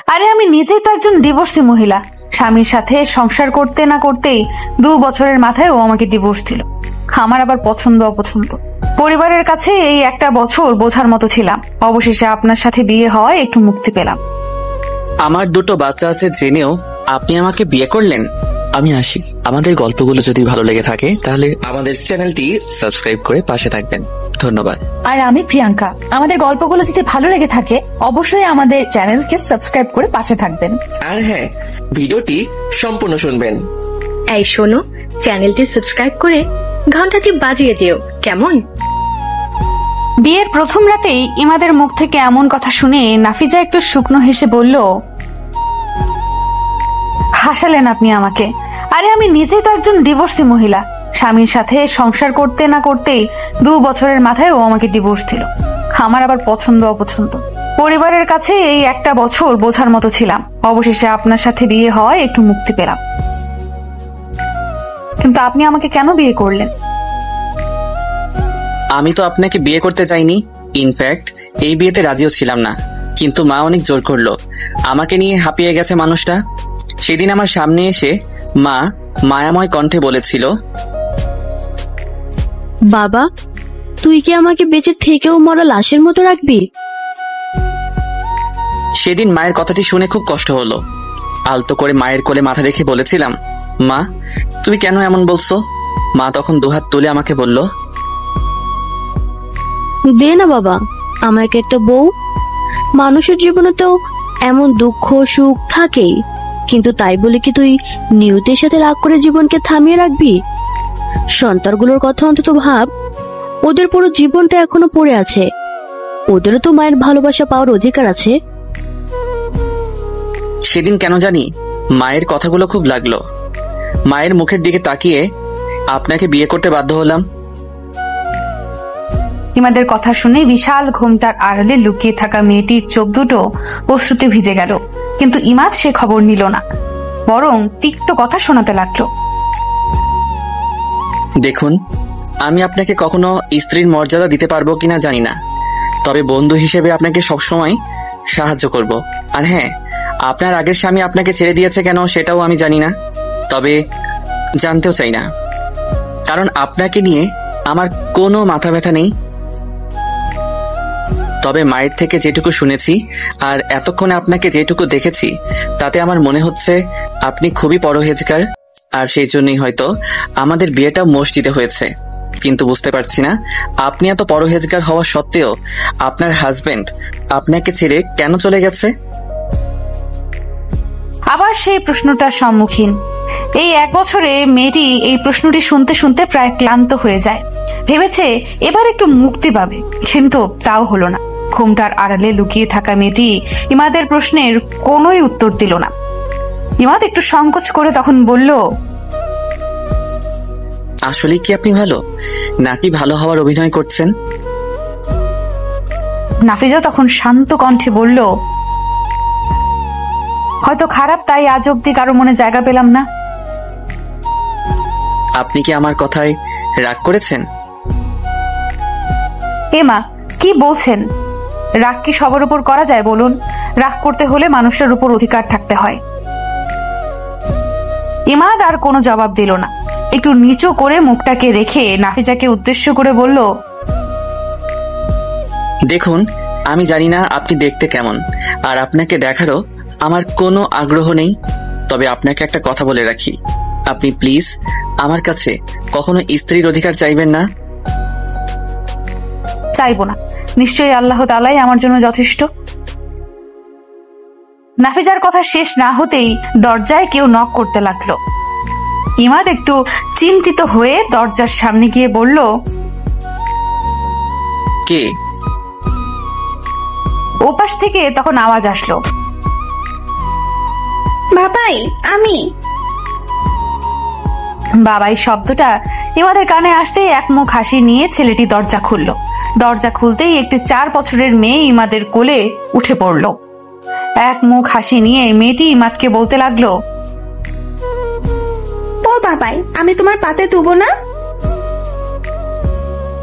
আরে আমি নিজেই তো একজন ডিভোর্সি মহিলা। স্বামীর সাথে সংসার করতে না করতেই 2 বছরের মাথায় ও আমাকে ডিভোর্স দিল। আমার আবার পছন্দ অপছন্দ। পরিবারের কাছে এই একটা বছর বোঝার মতো ছিলাম। অবশেষে আপনার সাথে বিয়ে হওয়ায় একটু মুক্তি পেলাম। আমার 2টো বাচ্চা আছে জেনেও আপনি আমাকে বিয়ে করলেন? আমি আসি। আমাদের গল্পগুলো যদি ভালো লেগে থাকে তাহলে আমাদের চ্যানেলটি সাবস্ক্রাইব করে পাশে থাকবেন। ধন্যবাদ। আর আমি প্রিয়াঙ্কা। আমাদের গল্পগুলো যদি ভালো লেগে থাকে অবশ্যই আমাদের চ্যানেলকে সাবস্ক্রাইব করে পাশে থাকবেন। আর হ্যাঁ, ভিডিওটি সম্পূর্ণ শুনবেন। এই শোনো, চ্যানেলটি সাবস্ক্রাইব করে ঘন্টাটি বাজিয়ে দিও, কেমন? বিয়ের প্রথম রাতেই ইমাদের মুখ থেকে এমন কথা শুনে নাফিজা একটু শুকনো হেসে বলল, হাসালেন আপনি আমাকে। আরে আমি নিজেই তো একজন ডিভোর্সি মহিলা। স্বামীর সাথে সংসার করতে না করতেই 2 বছরের মাথায় ও আমাকে ডিভোর্স দিল। আমার আবার পছন্দ অপছন্দ। পরিবারের কাছে এই একটা বছর বোঝার মতো ছিলাম। অবশেষে আপনার সাথে বিয়ে হওয়ায় একটু মুক্তি পেলাম। কিন্তু আপনি আমাকে কেন বিয়ে করলেন? আমি তো আপনাকে বিয়ে করতে চাইনি। ইনফ্যাক্ট এই বিয়েতে রাজিও ছিলাম না, কিন্তু মা অনেক জোর করলো। আমাকে নিয়ে হাঁপিয়ে গেছে মানুষটা। সেদিন আমার সামনে এসে মা মায়াময় কণ্ঠে বলেছিল, বাবা, তুই কি আমাকে বেঁচে থেকেও মরা লাশের মতো রাখবি? সেদিন মায়ের কথাটি শুনে খুব কষ্ট হলো। আলতো করে মায়ের কোলে মাথা রেখে বলেছিলাম, মা তুমি কেন এমন বলছো? মা তখন 2 হাত তুলে আমাকে বলল, দে না বাবা আমাকে একটা বউ। মানুষের জীবনে তো এমন দুঃখ সুখ থাকেই, কিন্তু তাই বলে কি তুই নিয়তির সাথে রাগ করে জীবনকে থামিয়ে রাখবি? সন্তানগুলোর কথা অন্তত ভাব। ওদের পুরো জীবনটা এখনো পড়ে আছে। ওদেরও তো মায়ের ভালোবাসা পাওয়ার অধিকার আছে। সেদিন কেন জানি মায়ের কথাগুলো খুব লাগলো। মায়ের মুখের দিকে তাকিয়ে আপনাকে বিয়ে করতে বাধ্য হলাম। ইমাদের কথা শুনে বিশাল ঘোমটার আড়ালে লুকিয়ে থাকা মেয়েটির চোখ দুটো অশ্রুতে ভিজে গেল। কিন্তু ইমাদ সে খবর নিল না, বরং তিক্ত কথা শোনাতে লাগলো। দেখুন, আমি আপনাকে কখনো স্ত্রীর মর্যাদা দিতে পারবো কিনা জানি না, তবে বন্ধু হিসেবে আপনাকে সবসময় সাহায্য করব। আর হ্যাঁ, আপনার আগের স্বামী আপনাকে ছেড়ে দিয়েছে কেন সেটাও আমি জানি না, তবে জানতেও চাই না, কারণ আপনাকে নিয়ে আমার কোনো মাথা ব্যথা নেই। তবে মায়ের থেকে যেটুকু শুনেছি আর এতক্ষণে আপনাকে যেটুকু দেখেছি, তাতে আমার মনে হচ্ছে আপনি খুবই পরহেজগার। আর সেই জন্যই হয়তো আমাদের বিয়েটা মসজিদে হয়েছে। কিন্তু বুঝতে পারছি না, আপনি এত পরহেজগার হওয়া সত্ত্বেও আপনার হাজবেন্ড আপনাকে ছেড়ে কেন চলে গেছে? আবার সেই প্রশ্নটার সম্মুখীন। এই 1 বছরে মেয়েটি এই প্রশ্নটি শুনতে শুনতে প্রায় ক্লান্ত হয়ে যায়। ভেবেছে এবার একটু মুক্তি পাবে, কিন্তু তাও হলো না। ঘোমটার আড়ালে লুকিয়ে থাকা মেয়েটি ইমাদের প্রশ্নের কোনোই উত্তর দিল না। ইমাদ একটু সংকোচ করে তখন বলল, আসলে কি আপনি ভালো, নাকি ভালো হওয়ার অভিনয় করছেন? নাফিজা তখন শান্ত কণ্ঠে বলল, হয়তো খারাপ, তাই আজ অব্দি কারো মনে জায়গা পেলাম না। আপনি কি আমার কথায় রাগ করেছেন? মা কি বলছেন? রাগ কি সবার উপর করা যায় বলুন? রাগ করতে হলে মানুষের উপর অধিকার থাকতে হয়। ইমাদ আর কোনো জবাব দিল না। একটু নিচু করে মুখটাকে রেখে নাফিজাকে উদ্দেশ্য করে বলল, দেখুন, আমি জানি না আপনি দেখতে কেমন, আর আপনাকে দেখারও আমার কোনো আগ্রহ নেই। তবে আপনাকে একটা কথা বলে রাখি, আপনি প্লিজ আমার কাছে কখনো স্ত্রীর অধিকার চাইবেন না। চাইবো না, নিশ্চয়ই আল্লাহ তাআলাই আমার জন্য যথেষ্ট। নাফিজার কথা শেষ না হতেই দরজায় কেউ নক করতে লাগলো। ইমাদ একটু চিন্তিত হয়ে দরজার সামনে গিয়ে বলল, কে? ওপাশ থেকে তখন আওয়াজ আসলো, বাবাই আমি। বাবাই শব্দটা ইমাদের কানে আসতেই এক মুখ হাসি নিয়ে ছেলেটি দরজা খুলল। দরজা খুলতেই একটি 4 বছরের মেয়ে ইমাদের কোলে উঠে পড়ল। এক মুখ হাসি নিয়ে মেয়েটি ইমাদকে বলতে লাগলো, ও বাবাই, আমি তোমার পাতে তুবো না?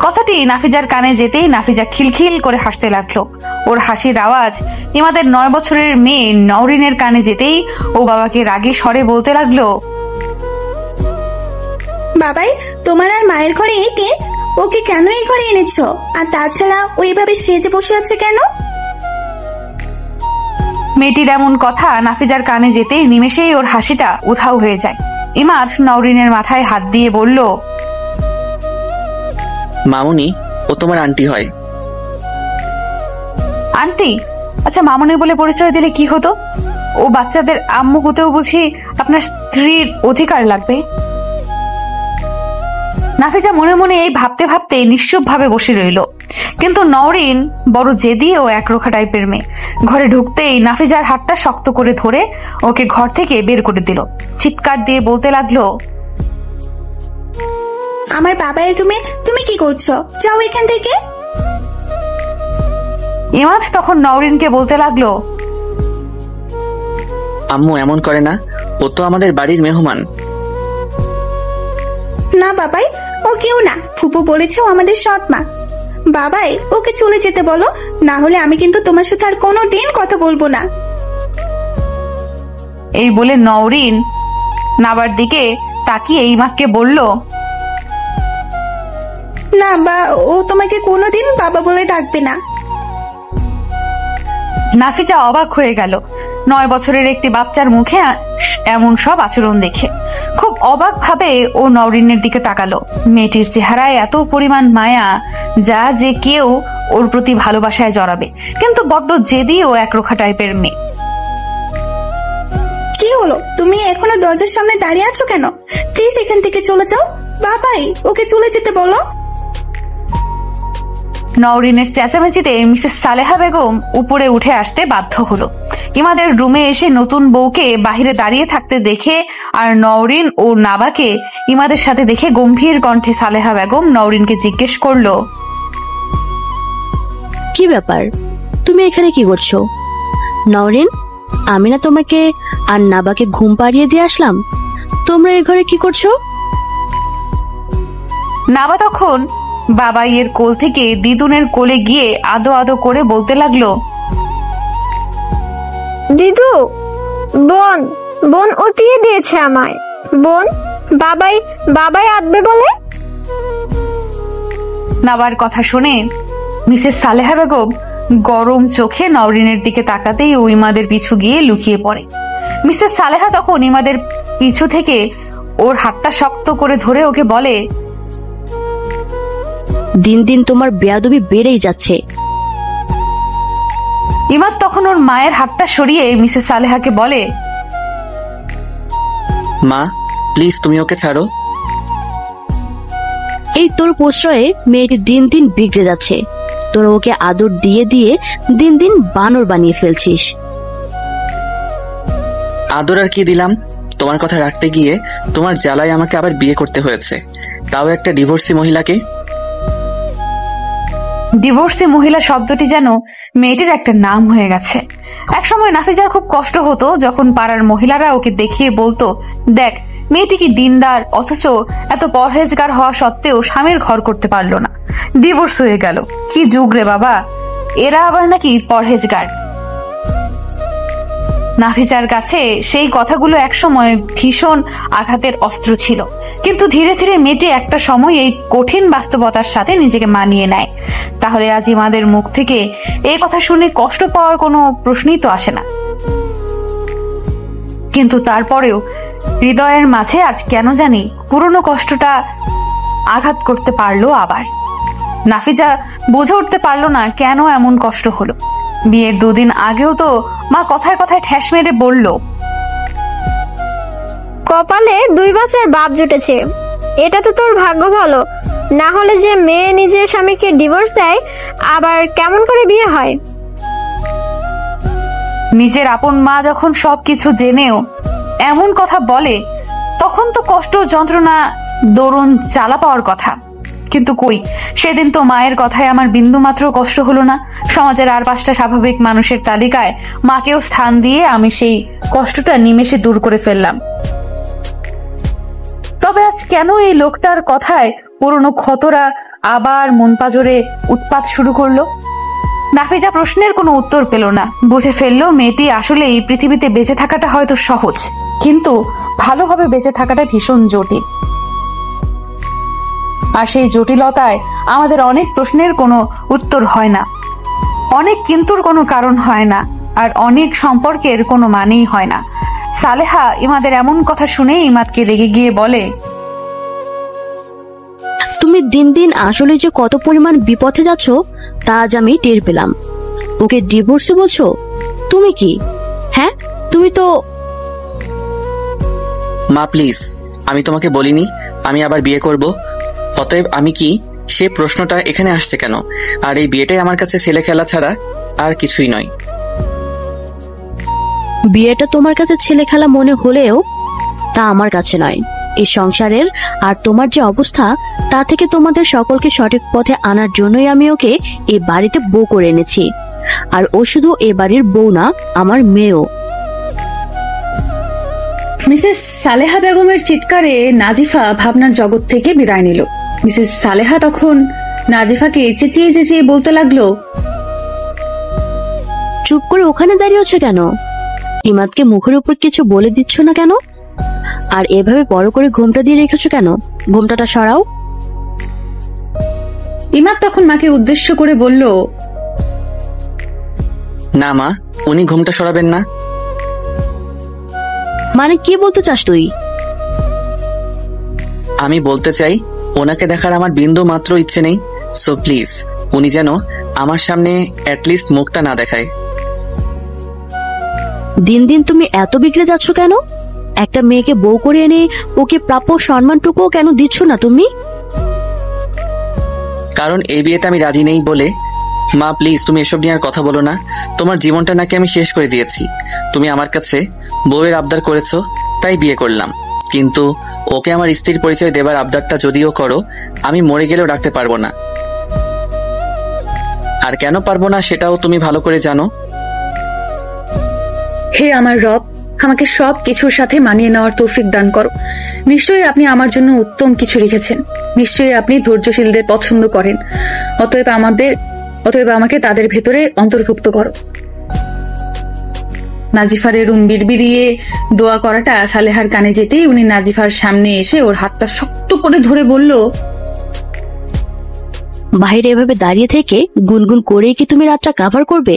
কথাটি নাফিজার কানে যেতেই নাফিজা খিলখিল করে হাসতে লাগলো। ওর হাসির আওয়াজ ইমাদের 9 বছরের মেয়ে নওরিনের কানে যেতেই ও বাবাকে রাগে স্বরে বলতে লাগলো, বাবাই, তোমার আর মায়ের ঘরে একে ওকে কেন এই ঘরে এনেছো? আর তাছাড়া ওইভাবে সেজে বসে আছে কেন? মেয়েটির এমন কথা নাফিজার কানে যেতেই নিমেষেই ওর হাসিটা উধাও হয়ে যায়। ইমাদ নওরিনের মাথায় হাত দিয়ে বলল, মামুনি, ও তোমার আন্টি হয়। আন্টি? আচ্ছা, মামুনি বলে পরিচয় দিলে কি হতো? ও বাচ্চাদের আম্মু হতেও বুঝি আপনার স্ত্রীর অধিকার লাগবে? নাফিজা মনে মনে এই ভাবতে ভাবতে নিশ্চুপ ভাবে বসে রইল। কিন্তু নওরিন বড় জেদি ও একরোখা টাইপের মেয়ে। ঘরে ঢুকতেই নাফিজার হাতটা শক্ত করে ধরে ওকে ঘর থেকে বের করে দিল। চিৎকার দিয়ে বলতে লাগলো, আমার বাবার রুমে তুমি কি করছো? যাও এখান থেকে। ইমাদ তখন নওরিনকে বলতে লাগলো, আম্মু এমন করে না, ও তো আমাদের বাড়ির মেহমান। না বাবাই, ও কেউ না, ফুপু বলেছে ও আমাদের সৎ মা। বাবাই, ওকে চলে যেতে বলো, না হলে আমি কিন্তু তোমার সাথে আর কোনোদিন কথা বলবো না। এই বলে নওরিন নাবার দিকে তাকিয়ে ইমাদকে বলল, না বা, ও তোমাকে কোনোদিন বাবা বলে ডাকবে না। নাফিজা অবাক হয়ে গেল 9 বছরের একটি বাচ্চার মুখে এমন সব আচরণ দেখে। খুব অবাক ভাবে ও নওরিনের দিকে তাকালো। মেয়েটির চেহারায় এত পরিমাণ মায়া যা যে কেউ ওর প্রতি ভালোবাসায় জড়াবে, কিন্তু বড্ড জেদি ও একরোখা টাইপের মেয়ে। কি হলো, তুমি এখনো দরজার সামনে দাঁড়িয়ে আছো কেন? প্লিজ এখান থেকে চলে যাও। বাবাই, ওকে চলে যেতে বলো। নওরিনের চেঁচামেচিতে মিসেস সালেহা বেগম উপরে উঠে আসতে বাধ্য হলো। ইমাদের রুমে এসে নতুন বউকে বাহিরে দাঁড়িয়ে থাকতে দেখে আর নওরিন ও নাবাকে ইমাদের সাথে দেখে গম্ভীর কণ্ঠে সালেহা বেগম নওরিনকে জিজ্ঞেস করলো, কি ব্যাপার, তুমি এখানে কি করছো? নওরিন, আমি না তোমাকে আর নাবাকে ঘুম পাড়িয়ে দিয়ে আসলাম, তোমরা এই ঘরে কি করছো? নাবা তখন বাবাইয়ের কোল থেকে দিদুনের কোলে গিয়ে আদো আদো করে বলতে লাগলো, দিদু, বোন বোন উঠিয়ে দিয়েছে আমায়। বোন, বাবাই বাবাই আদবে বলে। নাবার কথা শুনে মিসেস সালেহা বেগম গরম চোখে নওরিনের দিকে তাকাতেই ও ইমাদের পিছু গিয়ে লুকিয়ে পড়ে। মিসেস সালেহা তখন ইমাদের পিছু থেকে ওর হাতটা শক্ত করে ধরে ওকে বলে, দিন দিন তোমার বেয়াদবি বেড়েই যাচ্ছে। ইমাদ তখন ওর মায়ের হাতটা সরিয়ে মিসেস সালেহাকে বলে, মা, প্লিজ তুমি ওকে ছাড়ো। এই তোর প্রশ্রয়ে মেয়েটি দিন দিন বিগড়ে যাচ্ছে। তোরা ওকে আদর দিয়ে দিয়ে দিন দিন বানর বানিয়ে ফেলছিস। আদর আর কি দিলাম, তোমার কথা রাখতে গিয়ে তোমার জ্বালায় আমাকে আবার বিয়ে করতে হয়েছে, তাও একটা ডিভোর্সি মহিলাকে। ডিভোর্সি মহিলা শব্দটি যেন মেয়েটির একটা নাম হয়ে গেছে। একসময় নাফিজার খুব কষ্ট হতো যখন পাড়ার মহিলারা ওকে দেখিয়ে বলতো, দেখ মেয়েটি কি দিনদার, অথচ এত পরহেজগার হওয়া সত্ত্বেও স্বামীর ঘর করতে পারলো না, ডিভোর্স হয়ে গেল। কি যুগ রে বাবা, এরা আবার নাকি পরহেজগার। নাফিজার কাছে সেই কথাগুলো একসময় ভীষণ আঘাতের অস্ত্র ছিল, কিন্তু ধীরে ধীরে মেয়েটি একটা সময় এই কঠিন বাস্তবতার সাথে নিজেকে মানিয়ে নেয়। তাহলে আজ ইমাদের মুখ থেকে এই কথা শুনে কষ্ট পাওয়ার কোনো প্রশ্নই তো আসে না। কিন্তু তারপরেও হৃদয়ের মাঝে আজ কেন জানি পুরনো কষ্টটা আঘাত করতে পারলো আবার। নাফিজা বুঝে উঠতে পারলো না কেন এমন কষ্ট হলো। বিয়ের 2 দিন আগেও তো মা কথায় কথায় ঠ্যাস মেরে বলল, কপালে 2 বাচ্চার বাপ জুটেছে, এটা তো তোর ভাগ্য ভালো। না হলে যে মেয়ে নিজের স্বামীকে ডিভোর্স দেয়, আবার কেমন করে বিয়ে হয়? নিজের আপন মা যখন সবকিছু জেনেও এমন কথা বলে, তখন তো কষ্ট যন্ত্রণা দরুন জ্বালা পাওয়ার কথা। কিন্তু কই, সেদিন তো মায়ের কথায় আমার বিন্দু মাত্র কষ্ট হলো না। সমাজের আর 5টা স্বাভাবিক মানুষের তালিকায় মাকেও স্থান দিয়ে আমি সেই কষ্টটা নিমেষে দূর করে ফেললাম। তবে আজ কেন এই লোকটার কথায় পুরনো ক্ষতরা আবার মন পাজরে উৎপাত শুরু করলো? নাফিজা প্রশ্নের কোনো উত্তর পেল না। বুঝে ফেললো মেয়েটি আসলে এই পৃথিবীতে বেঁচে থাকাটা হয়তো সহজ, কিন্তু ভালোভাবে বেঁচে থাকাটা ভীষণ জটিল। আর সেই জটিলতায় আমাদের অনেক প্রশ্নের কোনো উত্তর হয় না, অনেক কিন্তুর কোনো কারণ হয় না, আর অনেক সম্পর্কের কোনো মানেই হয় না। সালেহা ইমাদের এমন কথা শুনে ইমাদকে রেগে গিয়ে বলে, তুমি দিন দিন আসলে যে কত পরিমাণ বিপথে যাচ্ছ তা আজ আমি টের পেলাম। ওকে ডিভোর্সে বলছো? তুমি কি? হ্যাঁ, তুমি তো। মা প্লিজ, আমি তোমাকে বলিনি আমি আবার বিয়ে করব, অতএব আমি কি, সে প্রশ্নটা এখানে আসছে কেন? আর এই বিয়েটাই আমার কাছে ছেলে খেলা ছাড়া আর কিছুই নয়। বিয়েটা তোমার কাছে ছেলে খেলা মনে হলেও তা আমার কাছে নয়। এই সংসারের আর তোমার যে অবস্থা তা থেকে তোমাদের সকলকে সঠিক পথে আনার জন্যই আমি ওকে এই বাড়িতে বউ করে এনেছি। আর ও শুধু এ বাড়ির বউ না, আমার মেয়েও। মিসেস সালেহা বেগমের চিৎকারে নাজিফা ভাবনার জগৎ থেকে বিদায় নিল। মিসেস সালেহা তখন নাজিফাকে চেঁচিয়ে চেঁচিয়ে বলতে লাগলো, চুপ করে ওখানে দাঁড়িয়েছ কেন? ইমাদকে মুখের উপর কিছু বলে দিচ্ছ না কেন? আর এভাবে বড় করে ঘোমটা দিয়ে রেখেছো কেন? ঘোমটাটা সরাও। ইমাদ তখন মাকে উদ্দেশ্য করে বলল, না মা, উনি ঘুমটা সরাবেন না। মানে কি বলতে চাস তুই? আমি বলতে চাই ওনাকে দেখার আমার বিন্দু মাত্র ইচ্ছে নেই, সো প্লিজ উনি যেন আমার সামনে অ্যাটলিস্ট মুখটা না দেখায়। দিন দিন তুমি এত বিগড়ে যাচ্ছ কেন? একটা মেয়েকে বউ করে এনে ওকে প্রাপ্য সম্মানটুকুও কেন দিচ্ছ না তুমি? কারণ এই বিয়েতে আমি রাজি নেই বলে। মা প্লিজ, তুমি এসব নিয়ে আর কথা বলো না। তোমার জীবনটা নাকি আমি শেষ করে দিয়েছি। তুমি আমার কাছে বউয়ের আবদার করেছো, তাই বিয়ে করলাম। কিন্তু ওকে আমার স্ত্রীর পরিচয় দেবার আবদারটা যদিও করো, আমি মরে গেলেও রাখতে পারবো না। আর কেন পারবো না সেটাও তুমি ভালো করে জানো। হে আমার রব, আমাকে সব কিছুর সাথে মানিয়ে নেওয়ার তৌফিক দান করো। নিশ্চয়ই আপনি আমার জন্য উত্তম কিছু রেখেছেন। নিশ্চয়ই আপনি ধৈর্যশীলদের পছন্দ করেন। অতএব আমাকে তাদের ভেতরে অন্তর্ভুক্ত করো। নাজিফার এরুম বিড়বিড়িয়ে দোয়া করাটা সালেহার কানে যেতেই উনি নাজিফার সামনে এসে ওর হাতটা শক্ত করে ধরে বলল, বাইরে এভাবে দাঁড়িয়ে থেকে গুনগুন করেই কি তুমি রাতটা কাভার করবে?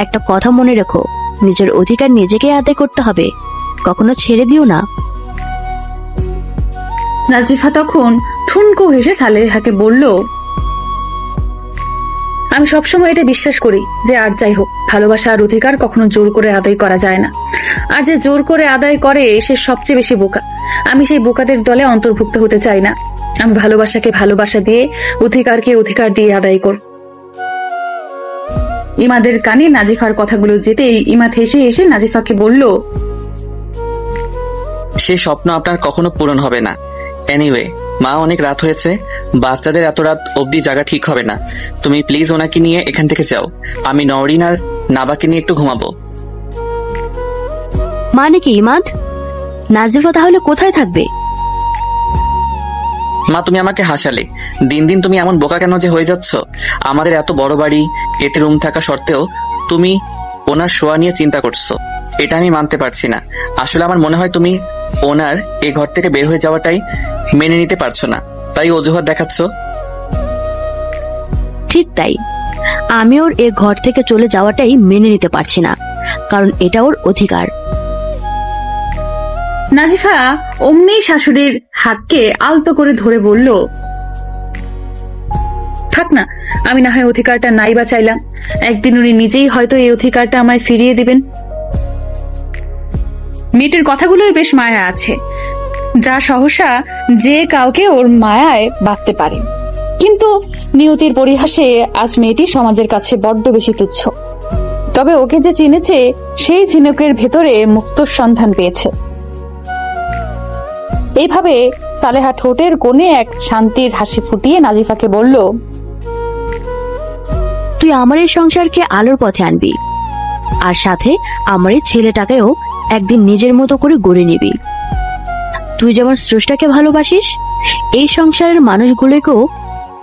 একটা কথা মনে রেখো, নিজের অধিকার নিজেকে আদায় করতে হবে, কখনো ছেড়ে দিও না। নাজিফা তখন ঠুনকো হেসে সালেহাকে বলল, আমি সবসময় এটা বিশ্বাস করি যে আর যাই হোক, ভালোবাসা আর অধিকার কখনো জোর করে আদায় করা যায় না। আর যে জোর করে আদায় করে সে সবচেয়ে বেশি বোকা। আমি সেই বোকাদের দলে অন্তর্ভুক্ত হতে চাই না। আমি ভালোবাসাকে ভালোবাসা দিয়ে, অধিকারকে অধিকার দিয়ে আদায় কর। ইমাদের কানে নাজিফার কথাগুলো যেতেই ইমাদ হেসে হেসে নাজিফাকে বলল, সে স্বপ্ন আপনার কখনো পূরণ হবে না। এনিওয়ে মা, অনেক রাত হয়েছে, বাচ্চাদের এত রাত অবধি জায়গা ঠিক হবে না। তুমি প্লিজ ওনাকে নিয়ে এখান থেকে যাও। আমি নওরিন আর নাবাকে নিয়ে একটু ঘুমাবো। মানে কি ইমাদ? নাজিফা তাহলে কোথায় থাকবে? মা, তুমি আমাকে হাসালে। দিন দিন তুমি এমন বোকা কেন যে হয়ে যাচ্ছ? আমাদের এত বড় বাড়ি, এতে রুম থাকা সত্ত্বেও তুমি ওনার শোয়া নিয়ে চিন্তা করছো। এটা আমি মানতে পারছি না। আসলে আমার মনে হয় তুমি ওনার এই ঘর থেকে বের হয়ে যাওয়াটাই মেনে নিতে পারছো না, তাই অজুহাত দেখাচ্ছ। ঠিক তাই, আমি ওর এ ঘর থেকে চলে যাওয়াটাই মেনে নিতে পারছি না, কারণ এটা ওর অধিকার। নাজিফা অমনি শাশুড়ির হাতকে আলতো করে ধরে বলল, থাক না, আমি না হয় অধিকারটা নাই বা চাইলাম, একদিন উনি নিজেই হয়তো এই অধিকারটা আমায় ফিরিয়ে দিবেন। মেয়েটির কথাগুলোই বেশ মায়া আছে, যা সহসা যে কাউকে ওর মায়ায় বাঁধতে পারে। কিন্তু নিয়তির পরিহাসে আজ মেয়েটি সমাজের কাছে বড্ড বেশি তুচ্ছ। তবে ওকে যে চিনেছে সেই ঝিনুকের ভেতরে মুক্তোর সন্ধান পেয়েছে। এইভাবে সালেহা ঠোঁটের কোণে এক শান্তির হাসি ফুটিয়ে নাজিফাকে বলল, তুই আমার এই সংসারকে আলোর পথে আনবি, আর সাথে আমার এই ছেলেটাকেও একদিন নিজের মতো করে গড়ে নিবি। তুই যেমন স্রষ্টাকে ভালোবাসিস, এই সংসারের মানুষগুলোকেও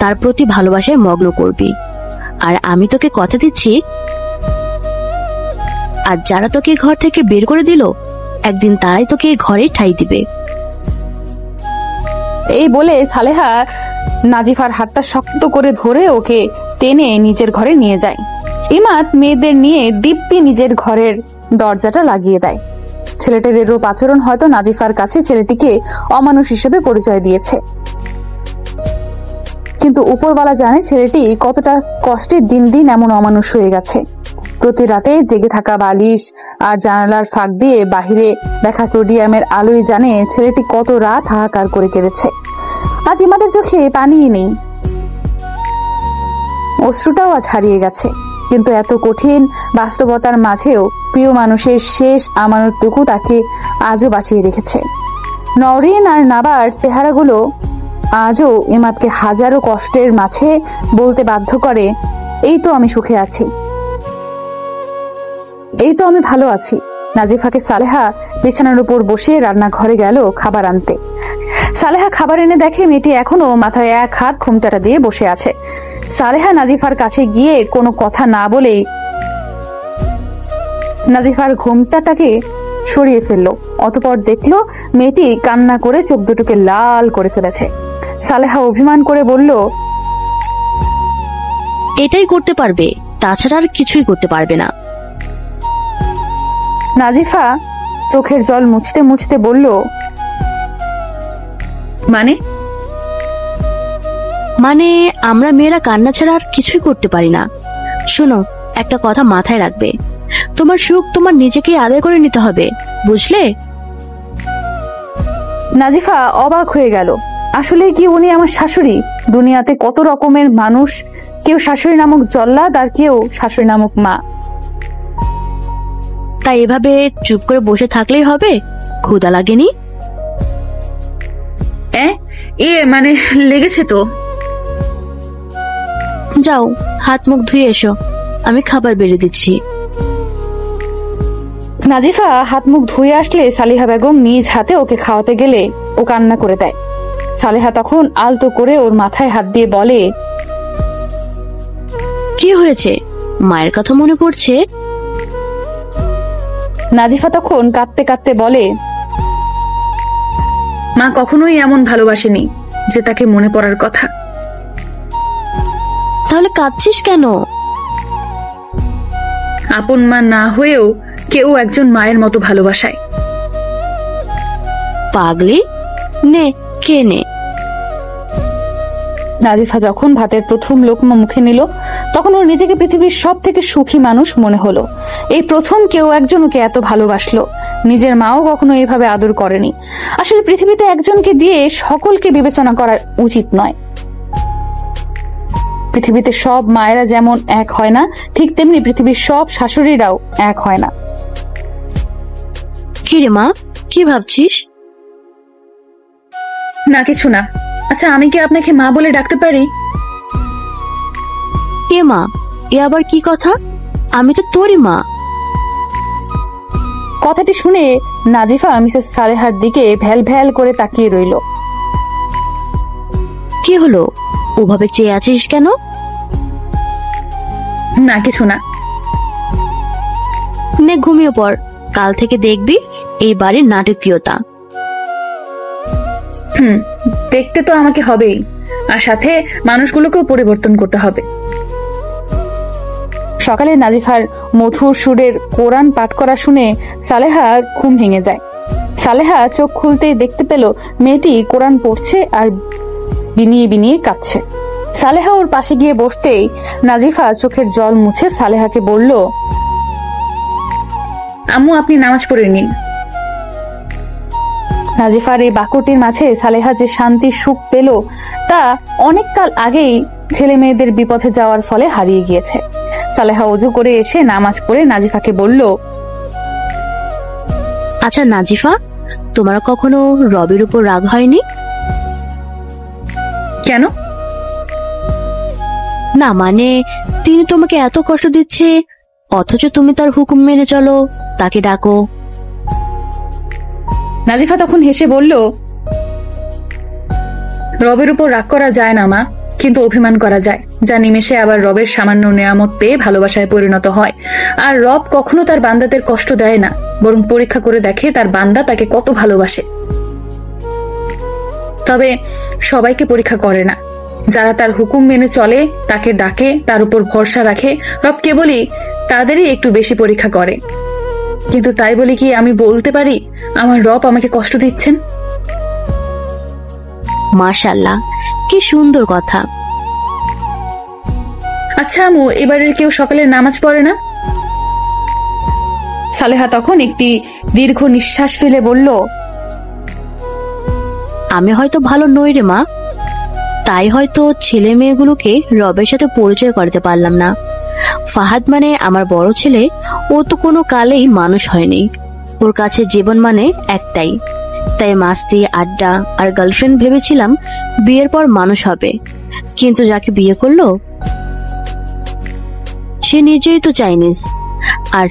তার প্রতি ভালোবাসায় মগ্ন করবি। আর আমি তোকে কথা দিচ্ছি, আর যারা তোকে ঘর থেকে বের করে দিল একদিন তারাই তোকে ঘরে ঠাঁই দিবে। এই বলে সালেহা নাজিফার হাতটা শক্ত করে ধরে ওকে টেনে নিজের ঘরে নিয়ে যায়। ইমাদ মেয়েদের নিয়ে দীপ্তি নিজের ঘরের দরজাটা লাগিয়ে দেয়। ছেলেটার এরূপ আচরণ হয়তো নাজিফার কাছে ছেলেটিকে অমানুষ হিসেবে পরিচয় দিয়েছে, কিন্তু উপরওয়ালা জানে ছেলেটি কতটা কষ্টে দিন দিন এমন অমানুষ হয়ে গেছে। প্রতি রাতে জেগে থাকা বালিশ আর জানালার ফাঁক দিয়ে বাহিরে দেখা সোডিয়ামের আলোয় জানে ছেলেটি কত রাত হাহাকার করে কেঁদেছে। আজ ইমাদের চোখে পানিই নেই, অশ্রুটাও আজ হারিয়ে গেছে। কিন্তু এত কঠিন বাস্তবতার মাঝেও প্রিয় মানুষের শেষ আমানতটুকু তাকে আজও বাঁচিয়ে রেখেছে। নওরিন আর নাবার চেহারাগুলো আজও ইমাদকে হাজারো কষ্টের মাঝে বলতে বাধ্য করে, এই তো আমি সুখে আছি, এই তো আমি ভালো আছি। নাজিফাকে সালেহা বিছানার উপর বসে রান্নাঘরে গেল খাবার আনতে। সালেহা খাবার এনে দেখে মেয়েটি এখনো মাথায় এক হাত ঘুমটাটা দিয়ে বসে আছে। সালেহা নাজিফার কাছে গিয়ে কোনো কথা না বলেই নাজিফার ঘুমটাটাকে সরিয়ে ফেললো। অতঃপর দেখলো মেয়েটি কান্না করে চোখ দুটোকে লাল করে ফেলেছে। সালেহা অভিমান করে বলল, এটাই করতে পারবে, তাছাড়া আর কিছুই করতে পারবে না। নাজিফা চোখের জল মুছতে মুছতে বলল, মানে আমরা মেয়েরা কান্না ছাড়া আর কিছুই করতে পারি না। শোনো, একটা কথা মাথায় রাখবে, তোমার সুখ তোমার নিজেকে আদায় করে নিতে হবে, বুঝলে? নাজিফা অবাক হয়ে গেল। আসলে কি উনি আমার শাশুড়ি? দুনিয়াতে কত রকমের মানুষ, কেউ শাশুড়ি নামক জল্লাদ আর কেউ শাশুড়ি নামক মা। তাই এভাবে চুপ করে বসে থাকলেই হবে? ক্ষুধা লাগেনি? মানে লেগেছে তো। যাও হাত মুখ ধুয়ে এসো, আমি খাবার বেড়ে দিচ্ছি। নাজিফা হাত মুখ ধুয়ে আসলে সালিহা বেগম নিজ হাতে ওকে খাওয়াতে গেলে ও কান্না করে দেয়। সালেহা তখন আলতো করে ওর মাথায় হাত দিয়ে বলে, কি হয়েছে? মায়ের কথা মনে পড়ছে? নাজিফা তখন কাঁদতে কাঁদতে বলে, মা কখনোই এমন ভালোবাসেনি যে তাকে মনে পড়ার কথা। তাহলে কাঁদছিস কেন? আপন মা না হয়েও কেউ একজন মায়ের মতো ভালোবাসায়। পাগলি, নে কে নে। নাজিফা যখন ভাতের প্রথম লোকমা মুখে নিল তখন ওর নিজেকে পৃথিবীর সব থেকে সুখী মানুষ মনে হলো। এই প্রথম কেউ একজন ওকে এত ভালোবাসলো। নিজের মাও কখনো এইভাবে আদর করেনি। আসলে পৃথিবীতে একজনকে দিয়ে সকলকে বিবেচনা করা উচিত নয়। পৃথিবীতে সব মায়েরা যেমন এক হয় না, ঠিক তেমনি পৃথিবীর সব শাশুড়িরাও এক হয় না। কি রে মা, কি ভাবছিস? না কিছু না। আচ্ছা, আমি কি আপনাকে মা বলে ডাকতে পারি? এ মা, এ আবার কি কথা? আমি তো তোরই মা। কথাটি শুনে নাজিফা মিসেস সালেহার দিকে ভ্যাল ভ্যাল করে তাকিয়ে রইল। কি হলো, ওভাবে চেয়ে আছিস কেন? না কিছু না। নে ঘুমিয়ে পড়, কাল থেকে দেখবি এই বাড়ির নাটকীয়তা। দেখতে তো আমাকে হবেই, আর সাথে মানুষগুলোকেও পরিবর্তন করতে হবে। সকালে নাজিফার মধুর সুরের কোরআন পাঠ করা শুনে সালেহার ঘুম ভেঙে যায়। সালেহা চোখ খুলতেই দেখতে পেল মেয়েটি কোরআন পড়ছে আর বিনিয়ে বিনিয়ে কাঁদছে। সালেহা ওর পাশে গিয়ে বসতেই নাজিফা চোখের জল মুছে সালেহাকে বলল, আম্মু আপনি নামাজ পড়ে নিন। নাজিফার এই বাক্যটির মাঝে সালেহা যে শান্তির সুখ পেল তা অনেক কাল আগেই ছেলে মেয়েদের বিপথে যাওয়ার ফলে হারিয়ে গিয়েছে। সালেহা ওযু করে এসে নামাজ পড়ে নাজিফাকে বলল, আচ্ছা নাজিফা, তোমার কখনো রবির উপর রাগ হয়নি? কেন? না মানে তিনি তোমাকে এত কষ্ট দিচ্ছে অথচ তুমি তার হুকুম মেনে চলো, তাকে ডাকো। নাজিফা তখন হেসে বলল, রবের উপর রাগ করা যায় না মা, কিন্তু অভিমান করা যায়, যা নিমেষে আবার রবের সামান্য নেয়ামত পেয়ে ভালোবাসায় পরিণত হয়। আর রব কখনো তার বান্দাদের কষ্ট দেয় না, বরং পরীক্ষা করে দেখে তার বান্দা তাকে কত ভালোবাসে। তবে সবাইকে পরীক্ষা করে না। যারা তার হুকুম মেনে চলে, তাকে ডাকে, তার উপর ভরসা রাখে, রব কেবলই তাদেরই একটু বেশি পরীক্ষা করে। কিন্তু তাই বলে কি আমি বলতে পারি আমার রব আমাকে কষ্ট দিচ্ছেন? মাশাআল্লাহ, কি সুন্দর কথা। আচ্ছা আম্মু, এবারের কেউ সকালের নামাজ পড়ে না? সালেহা তখন একটি দীর্ঘ নিঃশ্বাস ফেলে বলল, আমি হয়তো ভালো নই রে মা, তাই হয়তো ছেলে মেয়েগুলোকে রবের সাথে পরিচয় করতে পারলাম না। ফাহাদ মানে আমার বড় ছেলে, ও তো কোনো কালেই মানুষ হয়নি। ওর কাছে জীবন মানে একটাই, তাই মাস্তি, আড্ডা আর গার্লফ্রেন্ড ভেবেছিলাম বিয়ের পর মানুষ হবে। কিন্তু যাকে বিয়ে করলো সে নিজেই তো চাইনিজ, আর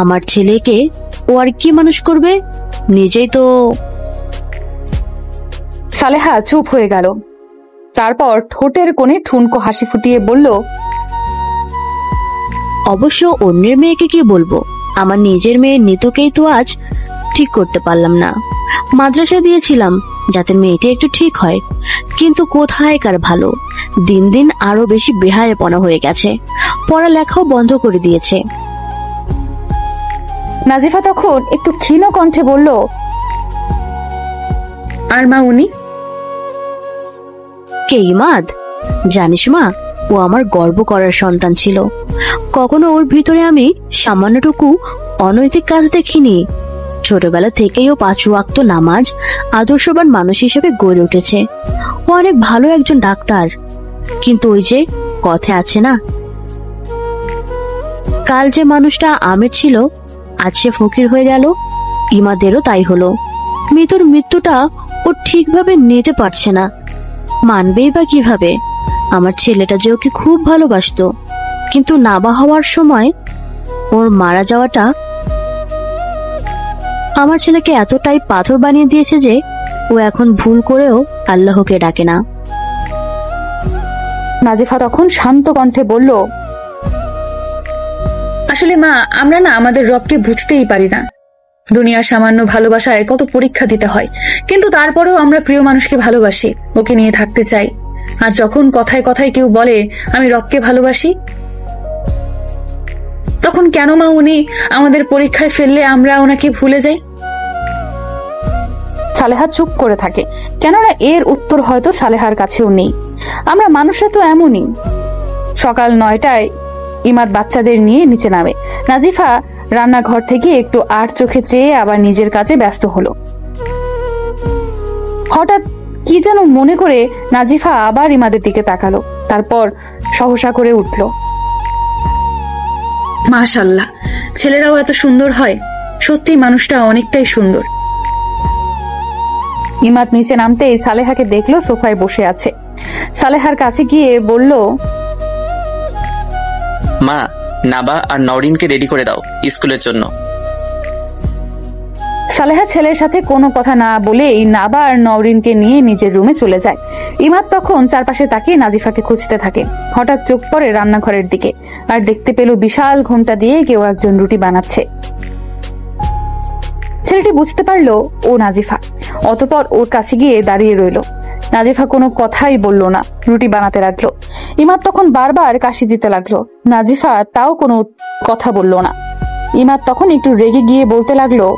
আমার ছেলেকে ও আর কি মানুষ করবে? নিজেই তো। সালেহা চুপ হয়ে গেল। তারপর ঠোঁটের কোণে ঠুনকো হাসি ফুটিয়ে বলল, অবশ্য অন্যের মেয়েকে কি বলবো, আমার নিজের মেয়ে নিতুকেই তো আজ ঠিক করতে পারলাম না। মাদ্রাসায় দিয়েছিলাম যাতে মেয়েটি একটু ঠিক হয়, কিন্তু কোথায় কার ভালো, দিন দিন আরো বেশি বেহায়াপনা হয়ে গেছে, পড়ালেখাও বন্ধ করে দিয়েছে। নাজিফা তখন একটু ক্ষীণ কণ্ঠে বলল, আর মা উনি? কে? ইমাদ? জানিস মা, ও আমার গর্ব করার সন্তান ছিল। কখনো ওর ভিতরে আমি সামান্যটুকু অনৈতিক কাজ দেখিনি। ছোটবেলা থেকেই ও 5 ওয়াক্ত নামাজ, আদর্শবান মানুষ হিসেবে গড়ে উঠেছে। ও অনেক ভালো একজন ডাক্তার, কিন্তু ওই যে কথা আছে না, কাল যে মানুষটা আমের ছিল আজ সে ফকির হয়ে গেল। ইমাদেরও তাই হলো। মৃত্যুর মৃত্যুটা ও ঠিকভাবে নিতে পারছে না, মানবেই বা কিভাবে? আমার ছেলেটা যে ওকে খুব ভালোবাসতো, কিন্তু নাবা হওয়ার সময় ওর মারা যাওয়াটা আমার ছেলেকে এতটাই পাথর বানিয়ে দিয়েছে যে ও এখন ভুল করেও আল্লাহকে ডাকে না। নাজিফা তখন শান্ত কণ্ঠে বলল, আসলে মা, আমরা না আমাদের রবকে বুঝতেই পারি না। দুনিয়ার সামান্য ভালোবাসায় কত পরীক্ষা দিতে হয়, কিন্তু তারপরেও আমরা প্রিয় মানুষকে ভালোবাসি, ওকে নিয়ে থাকতে চাই। আর যখন কথায় কথায় কেউ বলে আমি রবকে ভালোবাসি, তখন কেন মা উনি আমাদের পরীক্ষায় ফেললে আমরা ওনাকে ভুলে যাই? সালেহা চুপ করে থাকে, কেননা এর উত্তর হয়তো সালেহার কাছেও নেই। আমরা মানুষরা তো এমনই। সকাল 9টায় ইমাদ বাচ্চাদের নিয়ে নিচে নামে। নাজিফা রান্নাঘর থেকে একটু আর চোখে চেয়ে আবার নিজের কাজে ব্যস্ত হলো। হঠাৎ কি যেন মনে করে নাজিফা আবার ইমাদের দিকে তাকালো, তারপর সহসা করে উঠল, মাশাআল্লাহ, ছেলেরাও এত সুন্দর হয়। সত্যি মানুষটা অনেকটাই সুন্দর। ইমাদ নিচে নামতেই সালেহাকে দেখলো সোফায় বসে আছে। সালেহার কাছে গিয়ে বলল, মা, নাবা আর নওরিনকে রেডি করে দাও স্কুলের জন্য। সালেহা ছেলের সাথে কোনো কথা না বলেই নাবা আর নওরিনকে নিয়ে নিজের রুমে চলে যায়। ইমাদ তখন চারপাশে তাকিয়ে নাজিফাকে খুঁজতে থাকে। হঠাৎ চোখ পড়ে রান্নাঘরের দিকে, আর দেখতে পেল বিশাল ঘোমটা দিয়ে কেউ একজন রুটি বানাচ্ছে। ছেলেটি বুঝতে পারলো ও নাজিফা, অতঃপর ওর কাছে গিয়ে দাঁড়িয়ে রইল। নাজিফা কোনো কথাই বলল না, রুটি বানাতে লাগলো। ইমাদ তখন বারবার কাশি দিতে লাগলো। নাজিফা তাও কোনো কথা বলল না। ইমাদ তখন একটু রেগে গিয়ে বলতে লাগলো,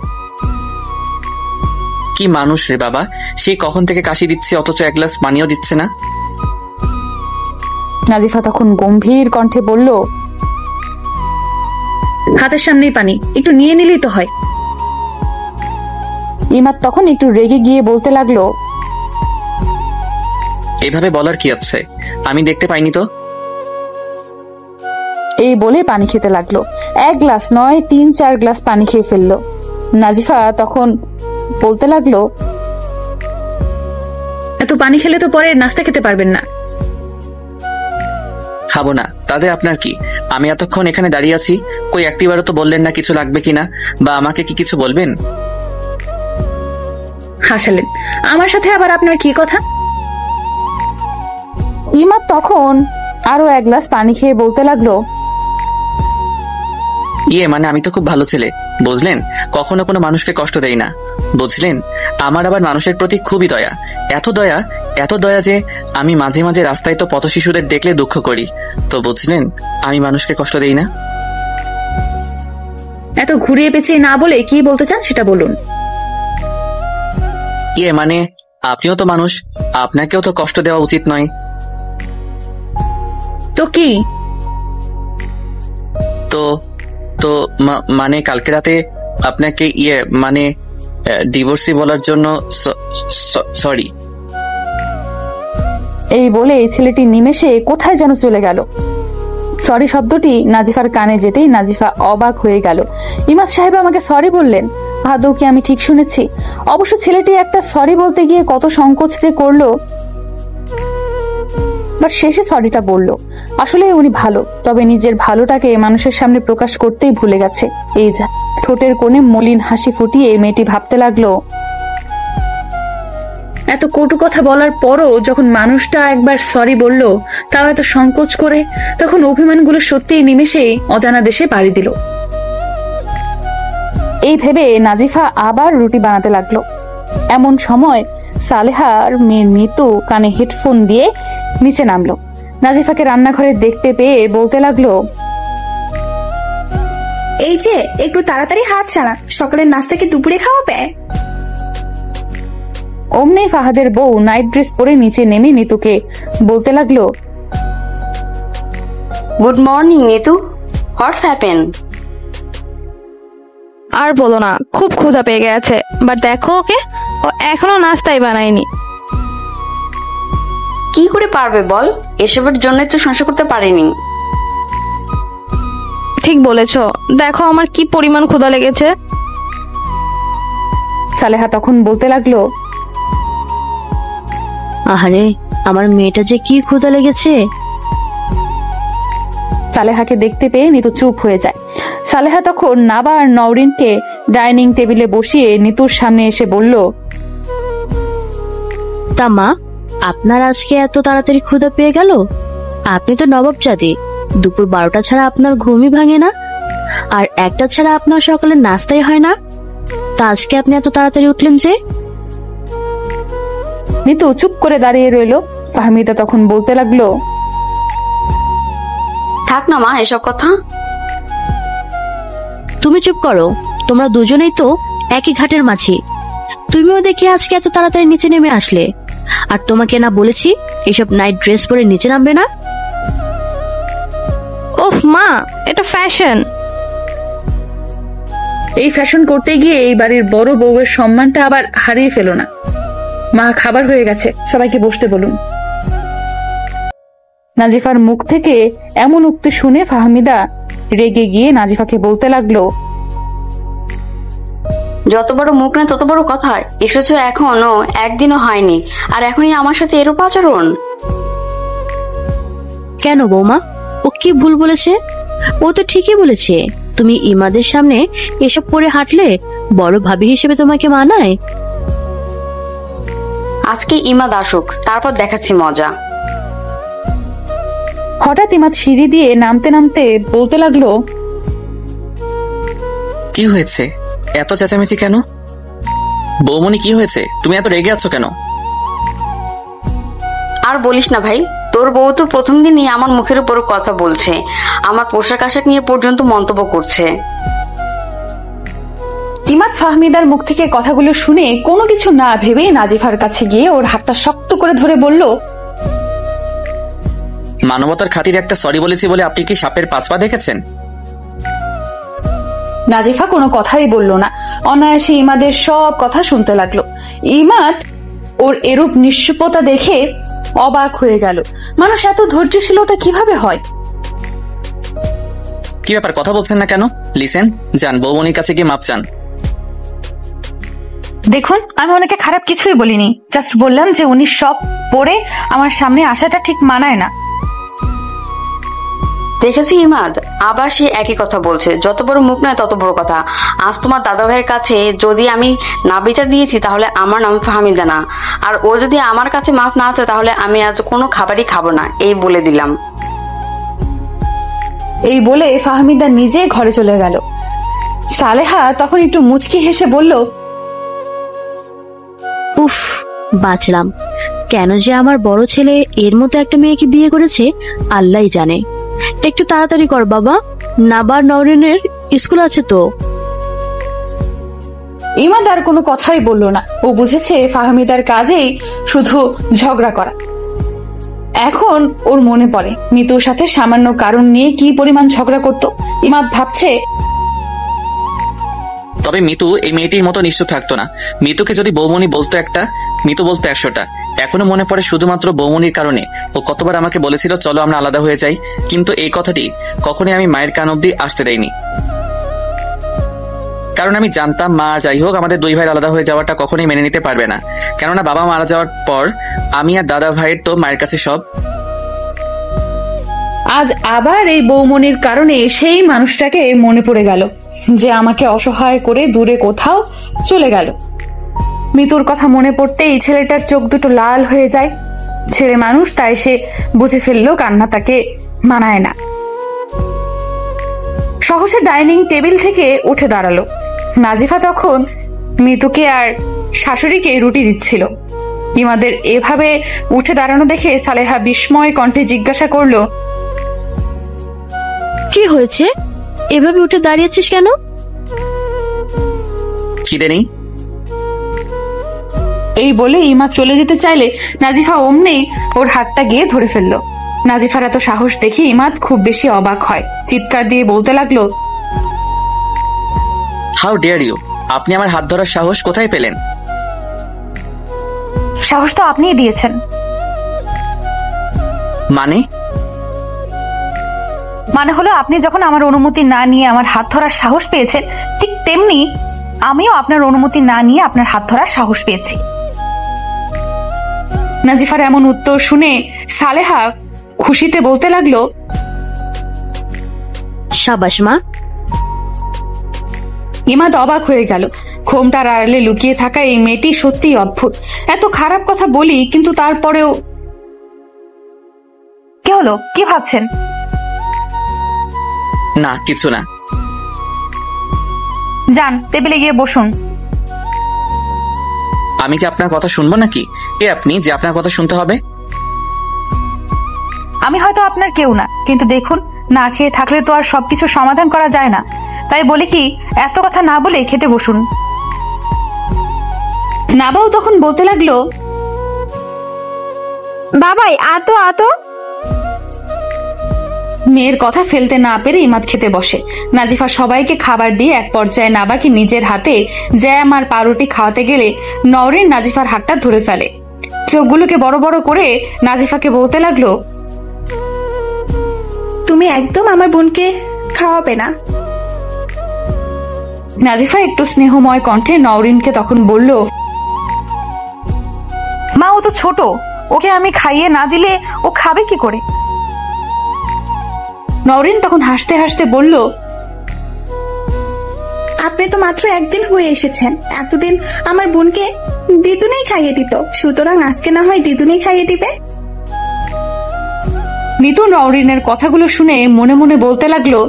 কি মানুষ রে বাবা, সে কখন থেকে কাশি দিচ্ছে অথচ এক গ্লাস পানিও দিচ্ছে না। নাজিফা তখন গম্ভীর কণ্ঠে বলল, হাতের সামনেই পানি, একটু নিয়ে নিলেই তো হয়। ইমাদ তখন একটু রেগে গিয়ে বলতে লাগলো, এভাবে বলার কি আছে, আমি দেখতে পাইনি তো। এই বলে পানি খেতে লাগলো। 1 গ্লাস নয় 3-4 গ্লাস পানি খেয়ে ফেললো। নাজিফা তখন বলতে লাগলো, এত পানি খেলে তো পরে নাস্তা খেতে পারবেন না। খাবো না, তাতে আপনার কি? আমি এতক্ষণ এখানে দাঁড়িয়ে আছি, কই একটিবারও তো বললেন না কিছু লাগবে কিনা, বা আমাকে কি কিছু বলবেন? হাসালেন। আমার সাথে আবার আপনার কি কথা? ইমাদ তখন আরো এক গ্লাস পানি খেয়ে বলতে লাগলো, মানে আমি তো খুব ভালো ছেলে, বুঝলেন? কখনো কোনো মানুষকে কষ্ট দেই না, বুঝলেন? আমার আবার মানুষের প্রতি খুবই দয়া, এত দয়া যে আমি মাঝে মাঝে রাস্তায় তো পথ শিশুদের দেখলে দুঃখ করি। তো বুঝলেন, আমি মানুষকে কষ্ট দেই না। এত ঘুরিয়ে পেঁচিয়ে না বলে কি বলতে চান সেটা বলুন। মানে আপনিও তো মানুষ, আপনাকেও তো কষ্ট দেওয়া উচিত নয়। তো কি? তো তো মানে কালকে রাতে আপনাকে মানে ডিভোর্সি বলার জন্য সরি। এই বলে ছেলেটি নিমেষে কোথায় যেন চলে গেল। সরি শব্দটি নাজিফার কানে যেতেই নাজিফা অবাক হয়ে গেল। ইমাদ সাহেব আমাকে সরি বললেন? আদৌ কি আমি ঠিক শুনেছি? অবশ্য ছেলেটি একটা সরি বলতে গিয়ে কত সংকোচ যে করলো, বাট শেষে সরিটা বললো। আসলে উনি ভালো, তবে নিজের ভালোটাকে মানুষের সামনে প্রকাশ করতেই ভুলে গেছে। এই যা, ঠোঁটের কোণে মলিন হাসি ফুটিয়ে মেয়েটি ভাবতে লাগলো, এত কটু কথা বলার পরও যখন মানুষটা একবার সরি বলল, তাও এত সংকোচ করে, তখন অভিমানগুলো সত্যিই নিমেষেই অজানা দেশে পাড়ি দিল। এই ভেবে নাজিফা আবার রুটি বানাতে লাগলো। এমন সময় সালেহার মেয়ে নিতু কানে হেডফোন দিয়ে নিচে নামলো। নাজিফাকে রান্নাঘরে দেখতে পেয়ে বলতে লাগলো, এই যে একটু তাড়াতাড়ি হাত ছাড়া, সকালের নাস্তা কি দুপুরে খাওয়াবে? অমনি ফাহাদের বউ নাইট ড্রেস পরে নিচে নেমে নিতুকে বলতে লাগলো, good morning Nitu, what's happen? আর বলো না, খুব ক্ষুধা পেয়ে গেছে। বাট দেখো ওকে, ও এখনো নাস্তাই বানায়নি। কি করে পারবে বল, এসবের জন্য তো সংসার করতে পারেনি। ঠিক বলেছো, দেখো আমার কি পরিমাণ ক্ষুধা লেগেছে। সালেহা তখন বলতে লাগলো, আহারে, আমার মেয়েটা যে কি ক্ষুধা লেগেছে। সালেহাকে দেখতে পেয়ে নিতু চুপ হয়ে যায়। সালেহা তখন নাবা আর নওরিনকে ডাইনিং টেবিলে বসিয়ে নিতুর সামনে এসে বলল, তা মা, আপনার আজকে এত তাড়াতাড়ি ক্ষুধা পেয়ে গেল? আপনি তো নবাবজাদি, দুপুর 12টা ছাড়া আপনার ঘুমই ভাঙে না, আর 1টা ছাড়া আপনার সকালে নাস্তাই হয় না। তা আজকে আপনি এত তাড়াতাড়ি উঠলেন যে? নিতু চুপ করে দাঁড়িয়ে রইল। ফাহমিদা তখন বলতে লাগলো, থাক না মা এসব কথা। তুমি চুপ করো, তোমরা দুজনেই তো একই ঘাটের মাছি। তুমিও দেখি আজকে এত তাড়াতাড়ি নিচে নেমে আসলে, আর তোমাকে না বলেছি এসব নাইট ড্রেস পরে নিচে নামবে না? ওহ মা, এটা ফ্যাশন। এই ফ্যাশন করতে গিয়ে এই বাড়ির বড় বউয়ের সম্মানটা আবার হারিয়ে ফেলো না। মা, খাবার হয়ে গেছে, সবাইকে বসতে বলুন। নাজিফার মুখ থেকে এমন উক্তি শুনে ফাহমিদা রেগে গিয়ে নাজিফাকে বলতে লাগলো, যত বড় মুখ না তত বড় কথা। এসেছো এখনো একদিনও হয়নি, আর এখনই আমার সাথে এরূপ আচরণ। কেন বৌমা, ও কি ভুল বলেছে? ও তো ঠিকই বলেছে। তুমি ইমাদের সামনে এসব পরে হাঁটলে বড় ভাবি হিসেবে তোমাকে মানায়? আজকে ইমাদ আসুক, তারপর দেখাচ্ছি মজা। হঠাৎ ইমাদ সিঁড়ি দিয়ে নামতে নামতে বলতে লাগলো, কি হয়েছে? এত চেঁচামেচি কেন? বৌমনি, কি হয়েছে? তুমি এত রেগে আছো কেন? আর বলিস না ভাই, তোর বউ তো প্রথম দিনই আমার মুখের উপর কথা বলছে, আমার পোশাক আশাক নিয়ে পর্যন্ত মন্তব্য করছে। ইমাদ ফাহমিদার মুখ থেকে কথাগুলো শুনে কোনো কিছু না ভেবে নাজিফার কাছে গিয়ে ওর হাতটা শক্ত করে ধরে বলল, মানবতার খাতিরে একটা সরি বলেছি বলে আপনি কি সাপের 5 পা দেখেছেন? নাজিফা কোনো কথাই বলল না, অনায়াসে ইমাদের সব কথা শুনতে লাগলো। ইমাদ ওর এরূপ নিশ্চুপতা দেখে অবাক হয়ে গেল। মানুষ এত ধৈর্যশীলতা কিভাবে হয়? কি ব্যাপার, কথা বলছেন না কেন? লিসেন, যান বৌমনির কাছে গিয়ে মাপ চান। দেখুন, আমি ওনাকে খারাপ কিছুই বলিনি, জাস্ট বললাম যে উনি সব পরে আমার সামনে আসাটা ঠিক মানায় না। দেখেছি ইমাদ, আবার সে একই কথা বলছে, যত বড় মুখ নয় তত বড় কথা। আজ তোমার দাদা ভাইয়ের কাছে যদি আমি না বিচার দিয়েছি তাহলে আমার নাম ফাহমিদা না, আর ও যদি আমার কাছে মাফ না চায় তাহলে আমি আজ কোনো খাবারই খাবো না, এই বলে দিলাম। এই বলে ফাহমিদা নিজে ঘরে চলে গেল। সালেহা তখন একটু মুচকি হেসে বলল, উফ, বাঁচলাম। কেন যে আমার বড় ছেলে এর মতো একটা মেয়েকে বিয়ে করেছে আল্লাহই জানে। একটু তাড়াতাড়ি কর বাবা, নাবার নওরিনের স্কুল আছে তো। ইমাদ আর কোনো কথাই বলল না। ও বুঝেছে ফাহমিদার কাজেই শুধু ঝগড়া করা। এখন ওর মনে পড়ে মিতুর সাথে সামান্য কারণ নিয়ে কি পরিমাণ ঝগড়া করত। ইমাদ ভাবছে, তবে মিতু এই মেয়েটির মতো নিশ্চুপ থাকতো না। মিতুকে যদি বৌমনি বলতো একটা, মিতু বলতো 100টা। এখনো মনে পড়ে শুধুমাত্র বৌমনির কারণে ও কতবার আমাকে বলেছিল চলো আমরা আলাদা হয়ে যাই, কিন্তু এই কথাটি কখনোই আমি মায়ের কান অব্দি আসতে দেইনি। কারণ আমি জানতাম মা যাই হোক আমাদের দুই ভাইয়ের আলাদা হয়ে যাওয়াটা কখনোই মেনে নিতে পারবে না। কেননা বাবা মারা যাওয়ার পর আমি আর দাদা ভাইয়ের তো মায়ের কাছে সব। আজ আবার এই বৌমনির কারণে সেই মানুষটাকে মনে পড়ে গেল যে আমাকে অসহায় করে দূরে কোথাও চলে গেল। মিতুর কথা মনে পড়তে এই ছেলেটার চোখ দুটো লাল হয়ে যায়। ছেলে মানুষ, তাই সে বুঝে ফেললো কান্না তাকে মানায় না। সহসে ডাইনিং টেবিল থেকে উঠে দাঁড়ালো। নাজিফা তখন মিতুকে আর শাশুড়িকে রুটি দিচ্ছিল। ইমাদের এভাবে উঠে দাঁড়ানো দেখে সালেহা বিস্ময় কণ্ঠে জিজ্ঞাসা করলো, কি হয়েছে, এভাবে উঠে দাঁড়িয়েছিস কেন? খিদে নেই? এই বলে ইমাদ চলে যেতে চাইলে নাজিফা অমনি ওর হাতটা গিয়ে ধরে ফেললো। নাজিফার এত সাহস দেখে ইমাদ খুব বেশি অবাক হয়। চিৎকার দিয়ে বলতে লাগলো, হাউ ডেয়ার ইউ! আপনি আমার হাত ধরার সাহস কোথায় পেলেন? সাহস তো আপনিই দিয়েছেন। মানে হলো আপনি যখন আমার অনুমতি না নিয়ে আমার হাত ধরার সাহস পেয়েছেন, ঠিক তেমনি আমিও আপনার অনুমতি না নিয়ে আপনার হাত ধরার সাহস পেয়েছি। নাজিফার এমন উত্তর শুনে সালেহা খুশিতে বলতে লাগলো, শাবাশ মা। ইমাদ অবাক হয়ে গেল। ঘোমটার আড়ালে লুকিয়ে থাকা এই মেয়েটি সত্যিই অদ্ভুত। এত খারাপ কথা বলি, কিন্তু তারপরেও। কি হলো, কি ভাবছেন? না, কিছু না। যান, টেবিলে গিয়ে বসুন। আমি কি আপনার কথা শুনবো নাকি? কে আপনি যে আপনার কথা শুনতে হবে? আমি হয়তো আপনার কেউ না, কিন্তু দেখুন, না খেয়ে থাকলে তো আর সবকিছু সমাধান করা যায় না। তাই বলি কি, এত কথা না বলে খেতে বসুন। নাবাও তখন বলতে লাগলো, বাবাই আতো আতো। মেয়ের কথা ফেলতে না পেরে ইমাদ খেতে বসে। নাজিফা সবাইকে খাবার দিয়ে এক পর্যায়ে নাবাকে নিজের হাতে জ্যাম আর পাউরুটি খাওয়াতে গেলে নওরিন নাজিফার হাতটা ধরে ফেলে। চোখগুলোকে বড় বড় করে নাজিফাকে বলতে লাগলো, তুমি একদম আমার বোনকে খাওয়াবে না। নাজিফা একটু স্নেহময় কণ্ঠে নওরিনকে তখন বলল, মা, ও তো ছোট, ওকে আমি খাইয়ে না দিলে ও খাবে কি করে? নওরিন তখন হাসতে হাসতে বলল, আপনি তো মাত্র একদিন হয়ে এসেছেন, এতদিন আমার বোনকে দিদুনেই খাইয়ে দিত, সুতরাং আজকে না হয় দিদুনেই খাইয়ে দিবে। নিতু নওরিনের কথাগুলো শুনে মনে মনে বলতে লাগলো,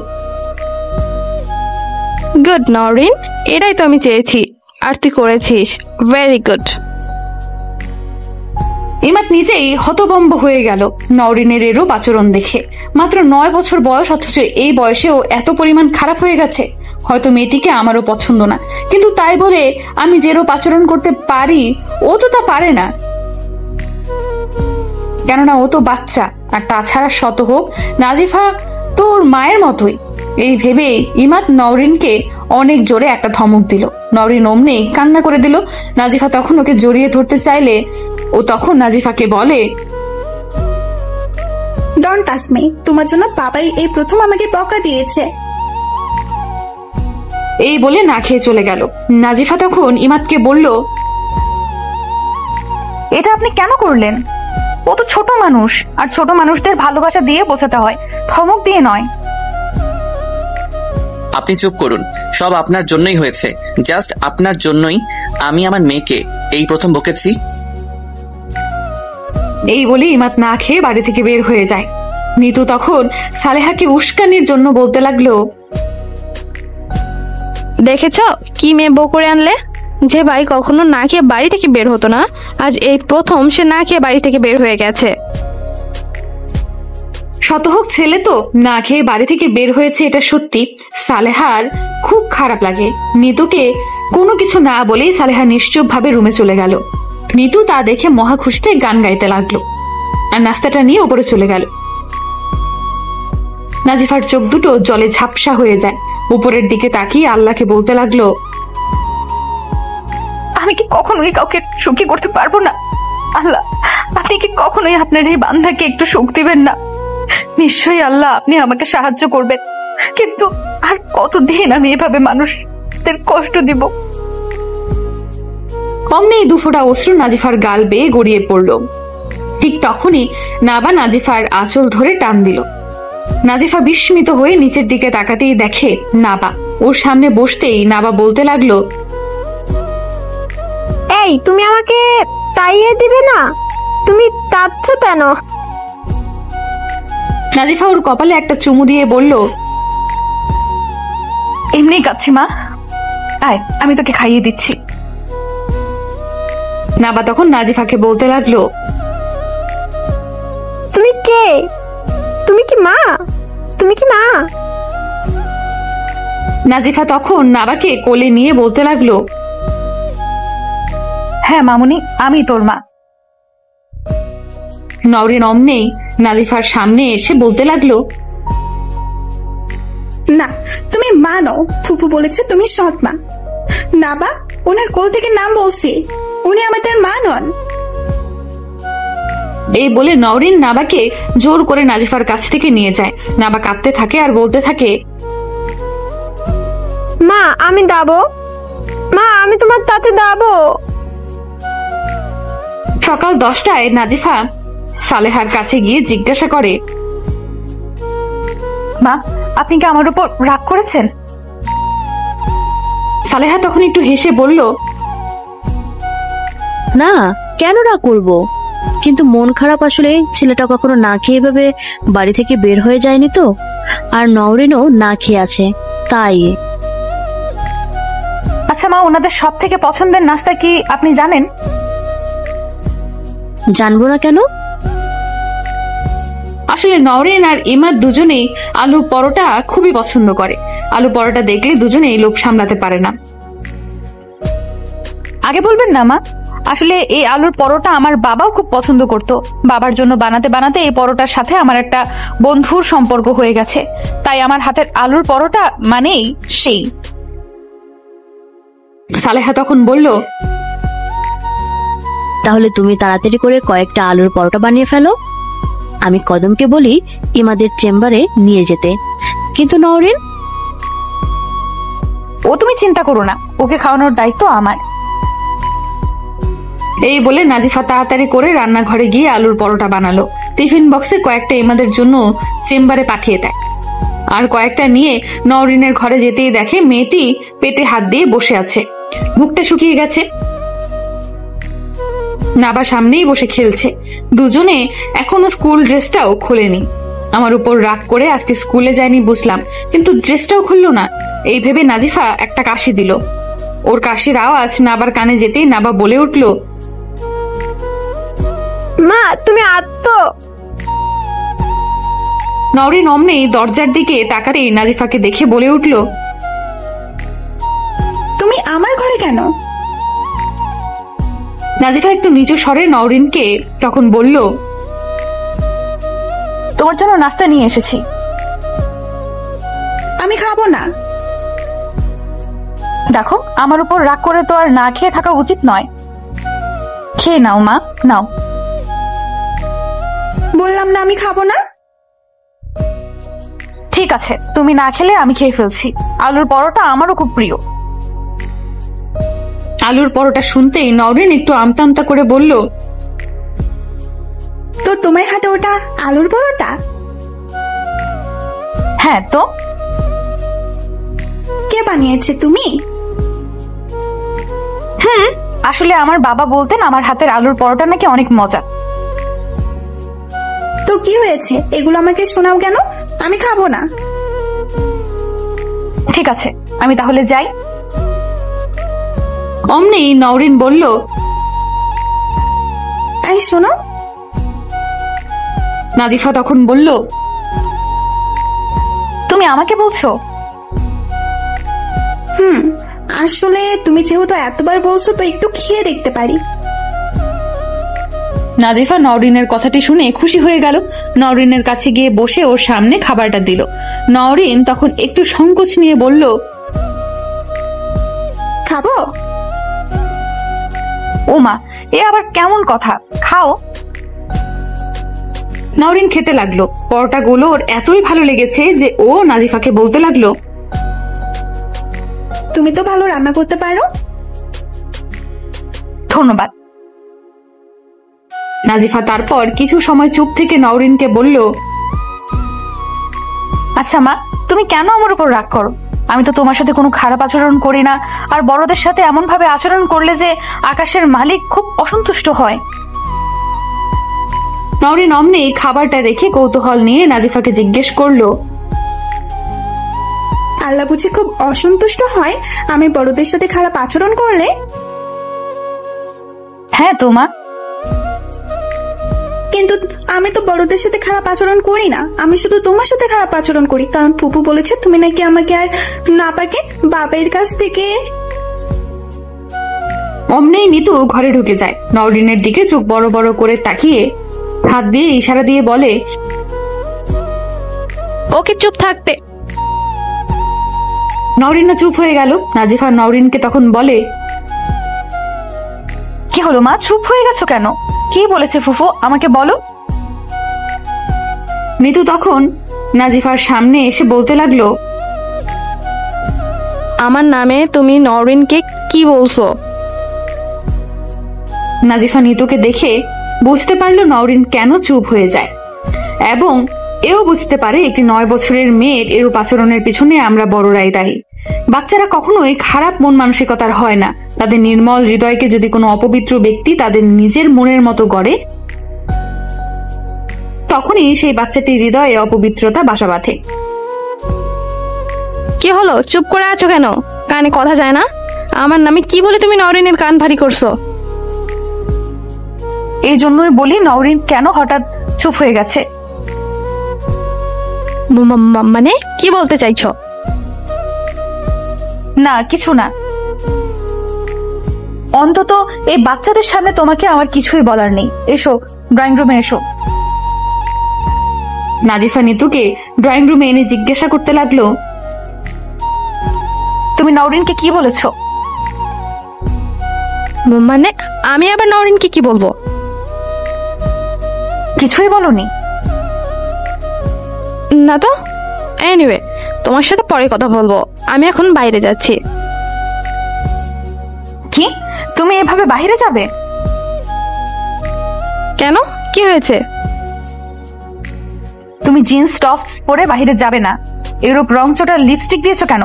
গুড নওরিন, এটাই তো আমি চেয়েছি, আর তুই করেছিস, ভেরি গুড। ইমাদ নিজেই হতভম্ব হয়ে গেল নওরিনের এরূপ আচরণ দেখে। মাত্র 9 বছর বয়স, অথচ এই বয়সেও এত পরিমাণ খারাপ হয়ে গেছে। হয়তো মেয়েটিকে আমারও পছন্দ না, কিন্তু তাই বলে আমি যেরূপ আচরণ করতে পারি ও তো তা পারে না, কেননা ও তো বাচ্চা। আর তাছাড়া শত হোক নাজিফা তো ওর মায়ের মতোই। এই ভেবে ইমাদ নওরিনকে অনেক জোরে একটা ধমক দিল। নওরিন অমনি কান্না করে দিল। নাজিফা তখন ওকে জড়িয়ে ধরতে চাইলে ও তখন নাজিফাকে বলে, ডন্ট টাচ মি, তোমার জন্য বাবাই এই প্রথম আমাকে বকা দিয়েছে। এই বলে না খেয়ে চলে গেল। নাজিফা তখন ইমাদকে বলল, এটা আপনি কেন করলেন? ও তো ছোট মানুষ, আর ছোট মানুষদের ভালোবাসা দিয়ে বোঝাতে হয়, ধমক দিয়ে নয়। আপনি চুপ করুন, সব আপনার জন্যই হয়েছে। জাস্ট আপনার জন্যই আমি আমার মেয়েকে এই প্রথম বকেছি। এই বলে ইমাদ না খেয়ে বাড়ি থেকে বের হয়ে যায়। নিতু তখন সালেহাকে উস্কানির জন্য বলতে লাগলো, দেখেছ কি মেয়ে বউ করে আনলে? যে ভাই কখনো না খেয়ে বাড়ি থেকে বের হতো না, আজ এই প্রথম সে না খেয়ে বাড়ি থেকে বের হয়ে গেছে। শতহোক ছেলে তো না খেয়ে বাড়ি থেকে বের হয়েছে, এটা সত্যি। সালেহার খুব খারাপ লাগে। নিতুকে কোনো কিছু না বলেই সালেহা নিশ্চুপ ভাবে রুমে চলে গেল। নিতু তা দেখে মহা খুশিতে গান গাইতে লাগলো আর নাস্তাটা নিয়ে উপরে চলে গেল। নাজিফার চোখ দুটো জলে ঝাপসা হয়ে যায়। উপরের দিকে তাকিয়ে আল্লাহকে বলতে লাগলো, আমি কি কখনোই কাউকে সুখী করতে পারবো না? আল্লাহ, আপনি কি কখনোই আপনার এই বান্ধাকে একটু সুখ দিবেন না? নিশ্চয়ই আল্লাহ আপনি আমাকে সাহায্য করবেন, কিন্তু আর কতদিন আমি এভাবে মানুষদের কষ্ট দিব? অমনি দুফোঁটা অশ্রু নাজিফার গাল বেয়ে গড়িয়ে পড়ল। ঠিক তখনই নাবা নাজিফার আঁচল ধরে টান দিল। নাজিফা বিস্মিত হয়ে নিচের দিকে তাকাতেই দেখে নাবা। ওর সামনে বসতেই নাবা বলতে লাগলো, এই তুমি আমাকে তাইয়ে দিবে না? তুমি কাঁদছ কেন? নাজিফা ওর কপালে একটা চুমু দিয়ে বলল, এমনি কাচ্ছি মা, আয় আমি তোকে খাইয়ে দিচ্ছি। নাবা তখন নাজিফাকে বলতে লাগলো, তুমি কে? তুমি কি মা? তুমি কি মা? নাজিফা তখন নাবাকে কোলে নিয়ে বলতে লাগলো, হ্যাঁ মামুনি, আমি তোর মা। নওরিন অমনেই নাজিফার সামনে এসে বলতে লাগলো, না, তুমি মা নও। ফুপু বলেছে তুমি সৎ মা। না বা, ওনার কোল থেকে নাম বলছি, উনি আমাদের মা নন। এই বলে নওরিন নাবাকে জোর করে নাজিফার কাছ থেকে নিয়ে যায়। নাবা কাঁদতে থাকে আর বলতে থাকে, মা আমি দাবো, মা আমি তোমার তাতে দাবো। সকাল 10টায় নাজিফা সালেহার কাছে গিয়ে জিজ্ঞাসা করে, মা আপনি কি আমার উপর রাগ করেছেন? সালেহা তখন একটু হেসে বলল, না, কেন রাগ করবো? কিন্তু মন খারাপ আসলে। ছেলেটা কখনো না খেয়ে এভাবে বাড়ি থেকে বের হয়ে যায়নি তো, আর নওরিনও না খেয়ে আছে তাই। আচ্ছা মা, ওনাদের সব থেকে পছন্দের নাস্তা কি আপনি জানেন? জানবো না কেন? আসলে নওরিন আর ইমাদ দুজনেই আলুর পরোটা খুবই পছন্দ করে। আলু পরোটা দেখলে দুজনেই লোভ সামলাতে পারে না। আগে বলবেন না মা, আসলে এই আলুর পরোটা আমার বাবাও খুব পছন্দ করত। বাবার জন্য বানাতে বানাতে এই পরোটার সাথে আমার একটা বন্ধুর সম্পর্ক হয়ে গেছে, তাই আমার হাতের আলুর পরোটা মানেই সেই। সালেহা তখন বলল, তাহলে তুমি তাড়াতাড়ি করে কয়েকটা আলুর পরোটা বানিয়ে ফেলো। আমি কদমকে বলি ইমাদের চেম্বারে নিয়ে যেতে। কিন্তু নওরিন? ও তুমি চিন্তা করো না, ওকে খাওয়ানোর দায়িত্ব আমার। এই বলে নাজিফা তাড়াতাড়ি করে রান্নাঘরে গিয়ে আলুর পরোটা বানালো। টিফিন বক্সে কয়েকটা ইমাদের জন্য চেম্বারে পাঠিয়ে দেয়, আর কয়েকটা নিয়ে নওরিনের ঘরে যেতেই দেখে মেয়েটি পেটে হাত দিয়ে বসে আছে, মুখটা শুকিয়ে গেছে। নাবা সামনেই বসে খেলছে। দুজনে এখনো স্কুল ড্রেসটাও খোলেনি। আমার উপর রাগ করে আজকে স্কুলে যায়নি বুঝলাম, কিন্তু ড্রেসটাও খুললো না। এই ভেবে নাজিফা একটা কাশি দিল। ওর কাশির আওয়াজ নাবার কানে যেতেই নাবা বলে উঠল, মা তুমি আত্ম। নওরিন অমনেই দরজার দিকে তাকাতেই নাজিফাকে দেখে বলে উঠল, তুমি আমার ঘরে কেন? নাজিফা একটু নিচু স্বরে নওরিনকে তখন বলল, তোমার জন্য নাস্তা নিয়ে এসেছি। আমি খাবো না। দেখো, আমার উপর রাগ করে তো আর না খেয়ে থাকা উচিত নয়। খেয়ে নাও মা, নাও। বললাম না আমি খাবো না। ঠিক আছে, তুমি না খেলে আমি খেয়ে ফেলছি। আলুর পরোটা আমারও খুব প্রিয়। আলুর পরোটা শুনতেই নওরিন একটু আমতা আমতা করে বলল, তো তোমার হাতে ওটা আলুর পরোটা? হ্যাঁ তো। কে বানিয়েছে, তুমি? আসলে আমার বাবা বলতেন আমার হাতের আলুর পরোটা নাকি অনেক মজা। তো কি হয়েছে, এগুলো আমাকে শোনাও কেন? আমি খাবো না। ঠিক আছে, আমি তাহলে যাই। অমনি নওরিন বলল, এই শোনো। নাজিফা তখন বলল, তুমি আমাকে বলছো? আসলে তুমি যেহেতু এতবার বলছো, তো একটু খেয়ে দেখতে পারি। নাজিফা নওরিনের কথাটি শুনে খুশি হয়ে গেল। নওরিনের কাছে গিয়ে বসে ওর সামনে খাবারটা দিল। নওরিন তখন একটু সংকোচ নিয়ে বলল, খাবো? ও মা, এ আবার কেমন কথা, খাও। নওরিন খেতে লাগলো। পরোটাগুলো ওর এতই ভালো লেগেছে যে ও নাজিফাকে বলতে লাগলো, তুমি তো ভালো রান্না করতে পারো। ধন্যবাদ। নাজিফা তারপর কিছু সময় চুপ থেকে নওরিনকে বলল, আচ্ছা মা, তুমি কেন আমার উপর রাগ করো? আমি তো তোমার সাথে কোনো খারাপ আচরণ করি না, আর বড়দের সাথে এমন ভাবে আচরণ করলে যে আকাশের মালিক খুব অসন্তুষ্ট হয়। নওরিন অমনি খাবারটা রেখে কৌতূহল নিয়ে নাজিফাকে জিজ্ঞেস করলো, আল্লাহ বুঝি খুব অসন্তুষ্ট হয় আমি বড়দের সাথে খারাপ আচরণ করলে? হ্যাঁ তো মা। কিন্তু আমি তো বড়দের সাথে খারাপ আচরণ করি না, আমি শুধু তোমার সাথে খারাপ আচরণ করি, কারণ ফুপু বলেছে তুমি নাকি আমাকে আর না পাকে বাবার কাছ থেকে। অমনি নিতু ঘরে ঢুকে যায়। নওরিনের দিকে চোখ বড় বড় করে তাকিয়ে হাত দিয়ে ইশারা দিয়ে বলে, ওকে চুপ থাকতে। নওরিনও চুপ হয়ে গেল। নাজিফা নওরিনকে তখন বলে, কি হলো মা, চুপ হয়ে গেছো কেন? কি বলেছে ফুফু, আমাকে বলো। নিতু তখন নাজিফার সামনে এসে বলতে লাগলো, আমার নামে তুমি নওরিনকে কি বলছো? নাজিফা নিতুকে দেখে বুঝতে পারলো নওরিন কেন চুপ হয়ে যায়, এবং এও বুঝতে পারে একটি 9 বছরের মেয়ের এরূপ আচরণের পিছনে আমরা বড়রাই দায়ী। বাচ্চারা কখনোই খারাপ মন মানসিকতার হয় না। তাদের নির্মল হৃদয়কে যদি কোনো অপবিত্র ব্যক্তি তাদের নিজের মনের মতো গড়ে, তখনই সেই বাচ্চাটির হৃদয়ে অপবিত্রতা বাসা বাঁধে। কি হলো, চুপ করে আছো কেন? কানে কথা যায় না? আমার নামে কি বলে তুমি নওরিনের কান ভারী করছো? এই জন্যই বলি নওরিন কেন হঠাৎ চুপ হয়ে গেছে। মানে কি বলতে চাইছো? না কিছু না, অন্তত এই বাচ্চাদের সামনে তোমাকে আমার কিছুই বলার নেই। এসো ড্রয়িং রুমে এসো। নাজিফা নিতুকে ড্রয়িং রুমে এনে জিজ্ঞাসা করতে লাগলো, তুমি নওরিনকে কি বলেছো? মানে আমি আবার নওরিনকে কি বলবো? কিছুই বলনি? না তো। এনিওয়ে, তোমার সাথে পরে কথা বলবো, আমি এখন বাইরে যাচ্ছি। কি, তুমি এভাবে বাইরে যাবে? কেন, কি হয়েছে? তুমি জিন্স টপ পরে বাইরে যাবে না। এরূপ রংচটা লিপস্টিক দিয়েছো কেন?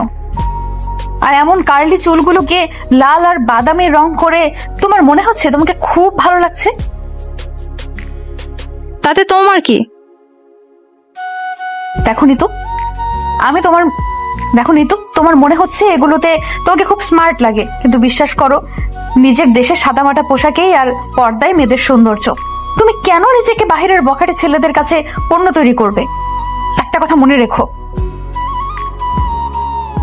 আর এমন কার্লি চুলগুলোকে লাল আর বাদামি রং করে তোমার মনে হচ্ছে তোমাকে খুব ভালো লাগছে। তাতে তোমার কি? দেখো নিতু, তোমার মনে হচ্ছে এগুলোতে তোমাকে খুব স্মার্ট লাগে, কিন্তু বিশ্বাস করো, নিজের দেশে সাদামাটা পোশাকেই আর পর্দায় মেয়েদের সৌন্দর্য। তুমি কেন নিজেকে বাহিরের বখাটে ছেলেদের কাছে পণ্য তৈরি করবে? একটা কথা মনে রেখো,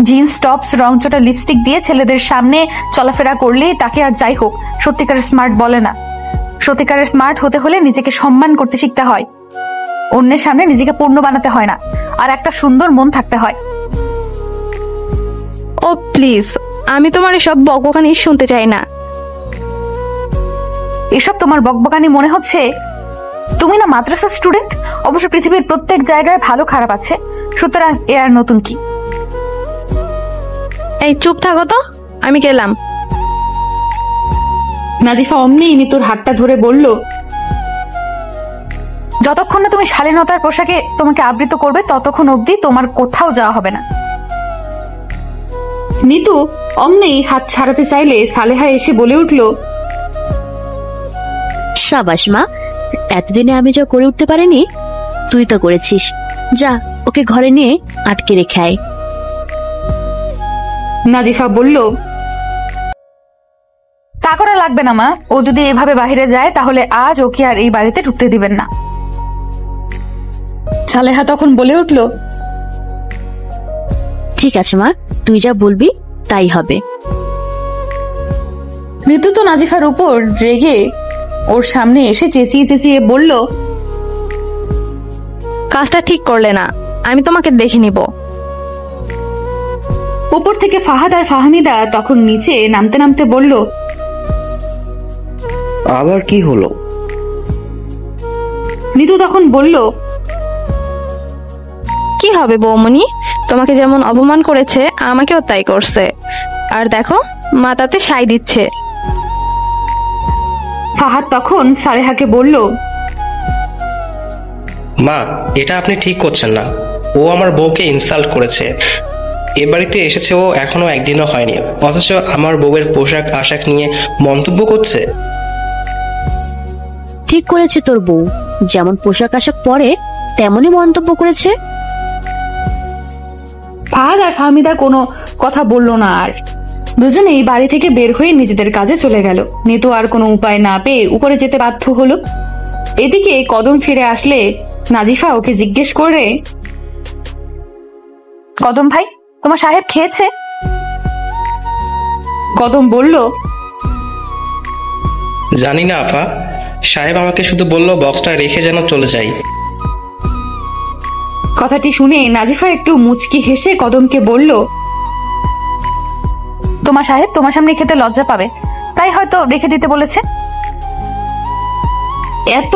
জিন্স টপস রংচটা লিপস্টিক দিয়ে ছেলেদের সামনে চলাফেরা করলেই তাকে আর যাই হোক সত্যিকারের স্মার্ট বলে না। সত্যিকারের স্মার্ট হতে হলে নিজেকে সম্মান করতে শিখতে হয়, অন্যের সামনে নিজেকে পণ্য বানাতে হয় না, আর একটা সুন্দর মন থাকতে হয়। ও প্লিজ, আমি তোমার এসব বকবকানি শুনতে চাই না। এসব তোমার বকবকানি মনে হচ্ছে? তুমি না মাদ্রাসা স্টুডেন্ট? অবশ্য পৃথিবীর প্রত্যেক জায়গায় ভালো খারাপ আছে, সুতরাং এ আর নতুন কি? এই চুপ থাকো তো, আমি গেলাম। নাজিফা অমনি নিতুর হাতটা ধরে বলল, যতক্ষণ না তুমি শালীনতার পোশাকে তোমাকে আবৃত করবে ততক্ষণ অবধি তোমার কোথাও যাওয়া হবে না। নিতু অমনি হাত ছাড়াতে চাইলে সালেহা এসে বলে উঠল, সাবাস মা, এতদিনে আমি যা করে উঠতে পারিনি তুই তো করেছিস। যা ওকে ঘরে নিয়ে আটকে রেখে আয়। নাজিফা বলল, তা করা লাগবে না মা, ও যদি এভাবে বাইরে যায় তাহলে আজ ওকে আর এই বাড়িতে ঢুকতে দিবেন না। সালেহা তখন বলে উঠল, ঠিক আছে মা, তুই যা বলবি তাই হবে। নিতু তো নাজিফার উপর রেগে ওর সামনে এসে চেঁচিয়ে চেঁচিয়ে বলল, কাজটা ঠিক করলে না, আমি তোমাকে দেখে নিব। উপর থেকে ফাহাদ আর ফাহমিদা তখন নিচে নামতে নামতে বলল, আবার কি হলো? নিতু তখন বলল, কি হবে বৌমনি, তোমাকে যেমন অপমান করেছে আমাকেও তাই করছে, আর দেখো মা তাতে সাই দিচ্ছে। ফাহাদ তখন সালেহাকে বলল, মা, এটা আপনি ঠিক করছেন না। ও আমার বউকে ইনসাল্ট করেছে। এ বাড়িতে এসেছে ও এখনো একদিনও হয়নি, অথচ আমার বউয়ের পোশাক আশাক নিয়ে মন্তব্য করছে। ঠিক করেছে তোর বউ, যেমন পোশাক আশাক পরে তেমনই মন্তব্য করেছে। ফাহাদ আর ফাহমিদা কোনো কথা বলল না, আর দুজনেই বাড়ি থেকে বের হয়ে নিজেদের কাজে চলে গেল। নিতু আর কোনো উপায় না পেয়ে উপরে যেতে বাধ্য হলো। এদিকে কদম ফিরে আসলে নাজিফা ওকে জিজ্ঞেস করে, কদম ভাই, তোমার সাহেব খেয়েছে? কদম বলল, জানি না আফা, সাহেব আমাকে শুধু বলল বক্সটা রেখে যেন চলে যাই। কথাটি শুনে নাজিফা একটু মুচকি হেসে কদমকে বলল, তোমার সাহেব তোমার সামনে খেতে লজ্জা পাবে, তাই হয়তো রেখে দিতে বলেছে। এত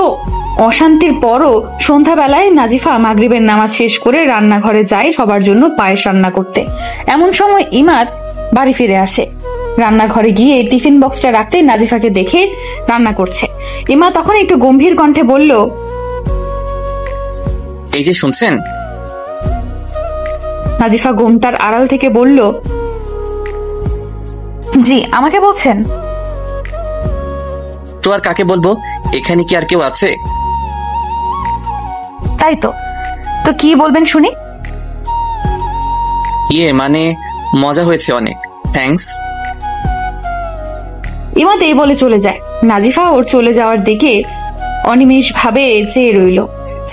অশান্তির পরও সন্ধ্যাবেলায় নাজিফা মাগরিবের নামাজ শেষ করে রান্নাঘরে যায় সবার জন্য পায়েস রান্না করতে। এমন সময় ইমাদ বাড়ি ফিরে আসে। রান্নাঘরে গিয়ে টিফিন বক্সটা রাখতে নাজিফাকে দেখে রান্না করছে। ইমা তখন একটু গম্ভীর কণ্ঠে বলল, এই যে শুনছেন? নাজিফা ঘুমটার আড়াল থেকে বলল, জি, আমাকে বলছেন? তো আর কাকে বলবো, এখানে কি আর কেউ আছে? তাই তো, তো কি বলবেন শুনি? মানে মজা হয়েছে অনেক, থ্যাঙ্কস। ইমাদ এই বলে চলে যায়। নাজিফা ওর চলে যাওয়ার দিকে অনিমেষ ভাবে চেয়ে রইল।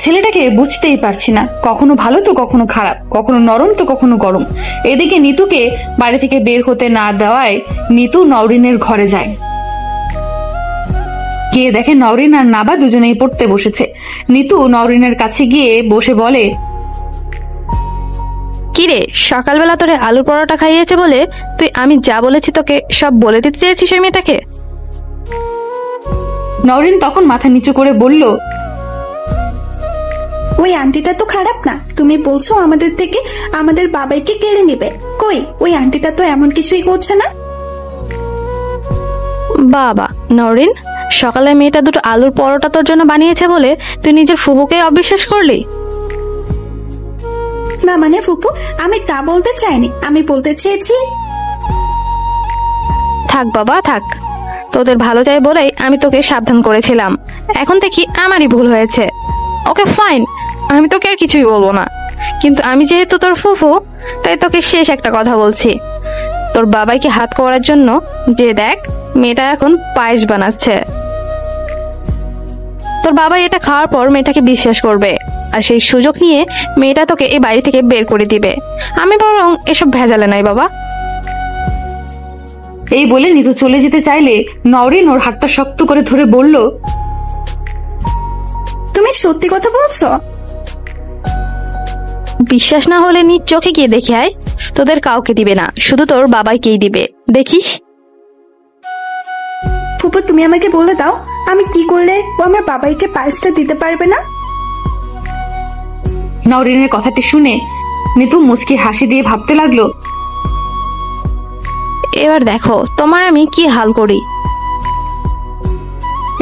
ছেলেটাকে বুঝতেই পারছি না, কখনো ভালো তো কখনো খারাপ, কখনো নরম তো কখনো গরম। এদিকে নিতুকে বাড়ি থেকে বের হতে না দেওয়ায় নিতু নওরিনের ঘরে যায়। গিয়ে দেখে নওরিন আর নাবা দুজনেই পড়তে বসেছে। নিতু নওরিনের কাছে গিয়ে বসে বলে, কিরে, সকালবেলা তোরে আলুর পরোটা খাইয়েছে বলে তুই আমি যা বলেছি তোকে সব বলে দিতে চেয়েছিস ওই মেয়েটাকে? নওরিন তখন মাথা নিচু করে বলল, ওই আন্টিটা তো খারাপ না, তুমি বলছো আমাদের থেকে আমাদের বাবাইকে কেড়ে নেবে। কই, ওই আন্টিটা তো এমন কিছুই করছে না। বাবা নরিন, সকালে মেয়েটা দুটো আলুর পরোটা তোর জন্য বানিয়েছে বলে তুই নিজের ফুপুকে অবিশ্বাস করলি? না মানে ফুপু, আমি তা বলতে চাইনি, আমি বলতে চেয়েছি। থাক বাবা থাক, তোদের ভালো চাই বলেই আমি তোকে সাবধান করেছিলাম। এখন দেখি আমারই ভুল হয়েছে। ওকে ফাইন, আমি তোকে আর কিছুই বলবো না, কিন্তু আমি যেহেতু তোর ফুফু তাই তোকে শেষ একটা কথা বলছি। তোর বাবাইকে হাত করার জন্য যে দেখ মেয়েটা এখন পায়েস বানাচ্ছে। তোর বাবা এটা খাওয়ার পর মেয়েটাকে বিশ্বাস করবে, আর সেই সুযোগ নিয়ে মেয়েটা তোকে এই বাড়ি থেকে বের করে দিবে। আমি বরং এসব ভেজালে নাই বাবা। এই বলে নিতু চলে যেতে চাইলে নওরিন ওর হাতটা শক্ত করে ধরে বলল, তুমি সত্যি কথা বলছো? বিশ্বাস না হলে নিজ চোখে গিয়ে দেখে আয়, তোদের কাউকে দিবে না, শুধু তোর বাবাইকেই দিবে, দেখিস। ফুপু তুমি আমাকে বলে দাও, আমি কি করলে ও আমার বাবাইকে পায়েসটা দিতে পারবে না? নওরিনের কথাটি শুনে নিতু মুচকি হাসি দিয়ে ভাবতে লাগলো, এবার দেখো তোমার আমি কি হাল করি।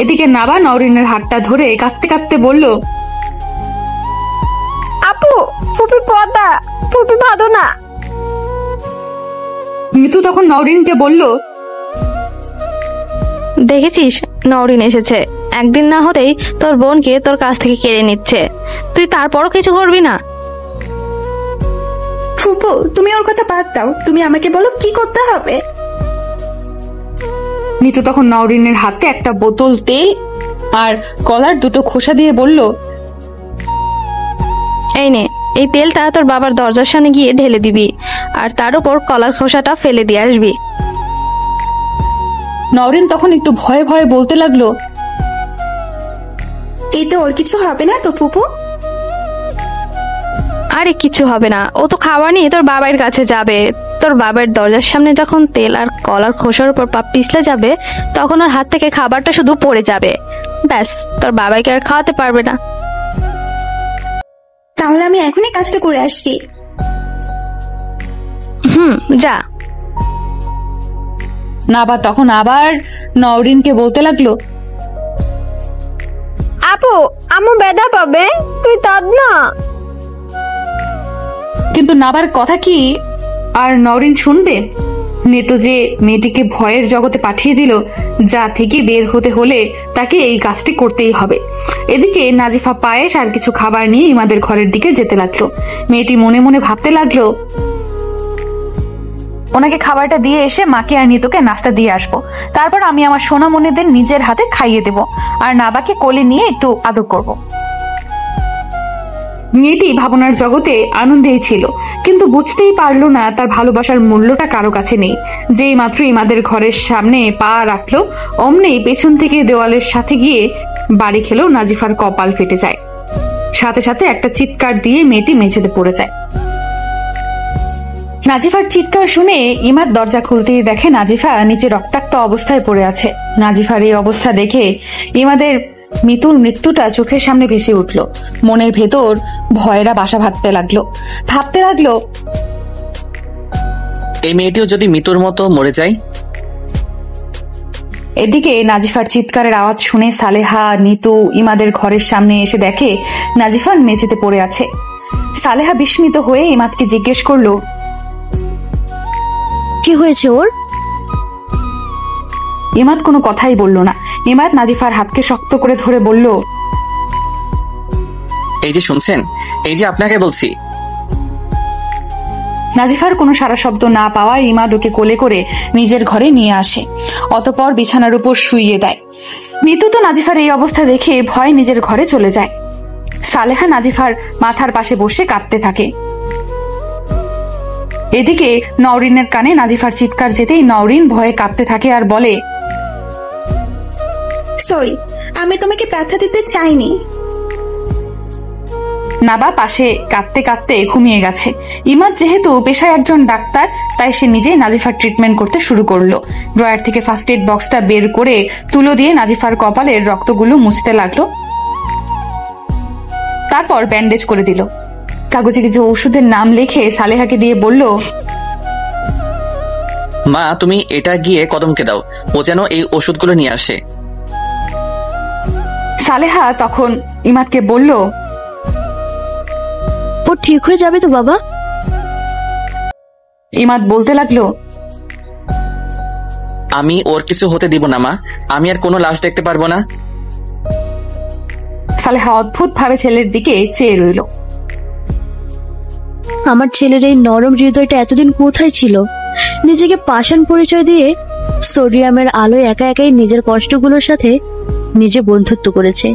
এদিকে নাবা নওরিনের হাতটা ধরে কাঁদতে কাঁদতে বলল, আপু, ফুপি পদা, ফুপি ভালো না। নিতু তখন নওরিনকে বলল, দেখেছিস নওরিন এসেছে, একদিন না হতেই তোর বোনকে তোর কাছ থেকে কেড়ে নিচ্ছে, তুই তারপরও কিছু করবি না? ফুপু তুমি ওর কথা বাদ দাও, তুমি আমাকে বলো কি করতে হবে। নিতু তখন নওরিনের হাতে একটা বোতল তেল আর কলার দুটো খোসা দিয়ে বলল, এই নে, এই তেলটা তোর বাবার দরজার সামনে গিয়ে ঢেলে দিবি, আর তার উপর কলার খোসাটা ফেলে দিয়ে আসবি। নওরিন তখন একটু ভয়ে ভয়ে বলতে লাগলো, এতে ওর কিছু হবে না তো ফুপু? আরে কিছু হবে না, ও তো খাবার নিয়ে তোর বাবার কাছে যাবে। তোর বাবার দরজার সামনে যখন তেল আর কলার খোসার উপর পা পিছলে যাবে, তখন ওর হাত থেকে খাবারটা শুধু পড়ে যাবে, ব্যাস তোর বাবাকে আর খাওয়াতে পারবে না। তাহলে আমি এখনই কাজটা করে আসছি। যা। নাবা তখন আবার নওরিনকে বলতে লাগলো, আপু আম্মু বেদা পাবে, তুই তার না। কিন্তু নাবার কথা কি আর নওরিন শুনবে? নেতো যে মেয়েটিকে ভয়ের জগতে পাঠিয়ে দিল, যা থেকে বের হতে হলে তাকে এই কাজটি করতেই হবে। এদিকে নাজিফা পায়েস আর কিছু খাবার নিয়ে ইমাদের ঘরের দিকে যেতে লাগলো। মেয়েটি মনে মনে ভাবতে লাগলো, ওনাকে খাবারটা দিয়ে এসে মাকে আর নিতুকে নাস্তা দিয়ে আসবো, তারপর আমি আমার সোনামণিদের নিজের হাতে খাইয়ে দেব, আর নাবাকে কোলে নিয়ে একটু আদর করব। মেয়েটি ভাবনার জগতে আনন্দেই ছিল, কিন্তু বুঝতেই পারলো না তার ভালোবাসার মূল্যটা কারো কাছে নেই। যেই মাত্র ইমাদের ঘরের সামনে পা রাখলো, অমনেই পেছন থেকে দেওয়ালের সাথে গিয়ে বাড়ি খেলো নাজিফার কপাল ফেটে যায়। সাথে সাথে একটা চিৎকার দিয়ে মেয়েটি মেঝেতে পড়ে যায়। নাজিফার চিৎকার শুনে ইমাদ দরজা খুলতেই দেখে নাজিফা নিচে রক্তাক্ত অবস্থায় পড়ে আছে। নাজিফার এই অবস্থা দেখে ইমাদের মিতুর মৃত্যুটা চোখের সামনে ভেসে উঠল। মনের ভেতর ভয়েরা বাসা ভাবতে লাগলো, এই মেয়েটিও যদি মিতুর মতো মরে যায়। এদিকে নাজিফার চিৎকারের আওয়াজ শুনে সালেহা, নিতু ইমাদের ঘরের সামনে এসে দেখে নাজিফা মেঝেতে পড়ে আছে। সালেহা বিস্মিত হয়ে ইমাদকে জিজ্ঞেস করলো, কি হয়েছে ওর? ইমাদ কোনো কথাই বলল না। ইমাদ নাজিফার হাতকে শক্ত করে ধরে বলল, এই যে শুনছেন, এই যে আপনাকে বলছি। নাজিফার কোনো সারা শব্দ না পাওয়ায় ইমাদ ওকে কোলে করে নিজের ঘরে নিয়ে আসে, অতঃপর বিছানার উপর শুইয়ে দেয়। নিতু তো নাজিফার এই অবস্থা দেখে ভয় নিজের ঘরে চলে যায়। সালেহা নাজিফার মাথার পাশে বসে কাঁদতে থাকে। এদিকে নওরিনের কানে নাজিফার চিৎকার যেতেই নওরিন ভয়ে কাঁদতে থাকে আর বলে, সরি, আমি তোমাকে ব্যথা দিতে চাইনি। নাবা পাশে কাঁদতে কাঁদতে ঘুমিয়ে গেছে। ইমাদ যেহেতু পেশায় একজন ডাক্তার, তাই সে নিজেই নাজিফার ট্রিটমেন্ট করতে শুরু করলো। ড্রয়ার থেকে ফার্স্ট এড বক্সটা বের করে তুলো দিয়ে নাজিফার কপালের রক্তগুলো মুছতে লাগলো, তারপর ব্যান্ডেজ করে দিল। কাগজে কিছু ওষুধের নাম লিখে সালেহাকে দিয়ে বলল, মা তুমি এটা গিয়ে কদমকে দাও, ও যেন এই ওষুধগুলো নিয়ে আসে। সালেহা তখন ইমাদকে বলল, ও ঠিক হয়ে যাবে তো বাবা? ইমাদ বলতে লাগলো, আমি ওর কিছু হতে দিব না মা, আমি আর কোনো লাশ দেখতে পারবো না। সালেহা অদ্ভুত ভাবে ছেলের দিকে চেয়ে রইল। আমার ছেলের এই নরম হৃদয়টা এতদিন কোথায় ছিল? নিজেকে পাষাণ পরিচয় দিয়ে সোডিয়ামের আলোয় একা একাই নিজের কষ্টগুলোর সাথে নিজে বন্ধুত্ব করেছে,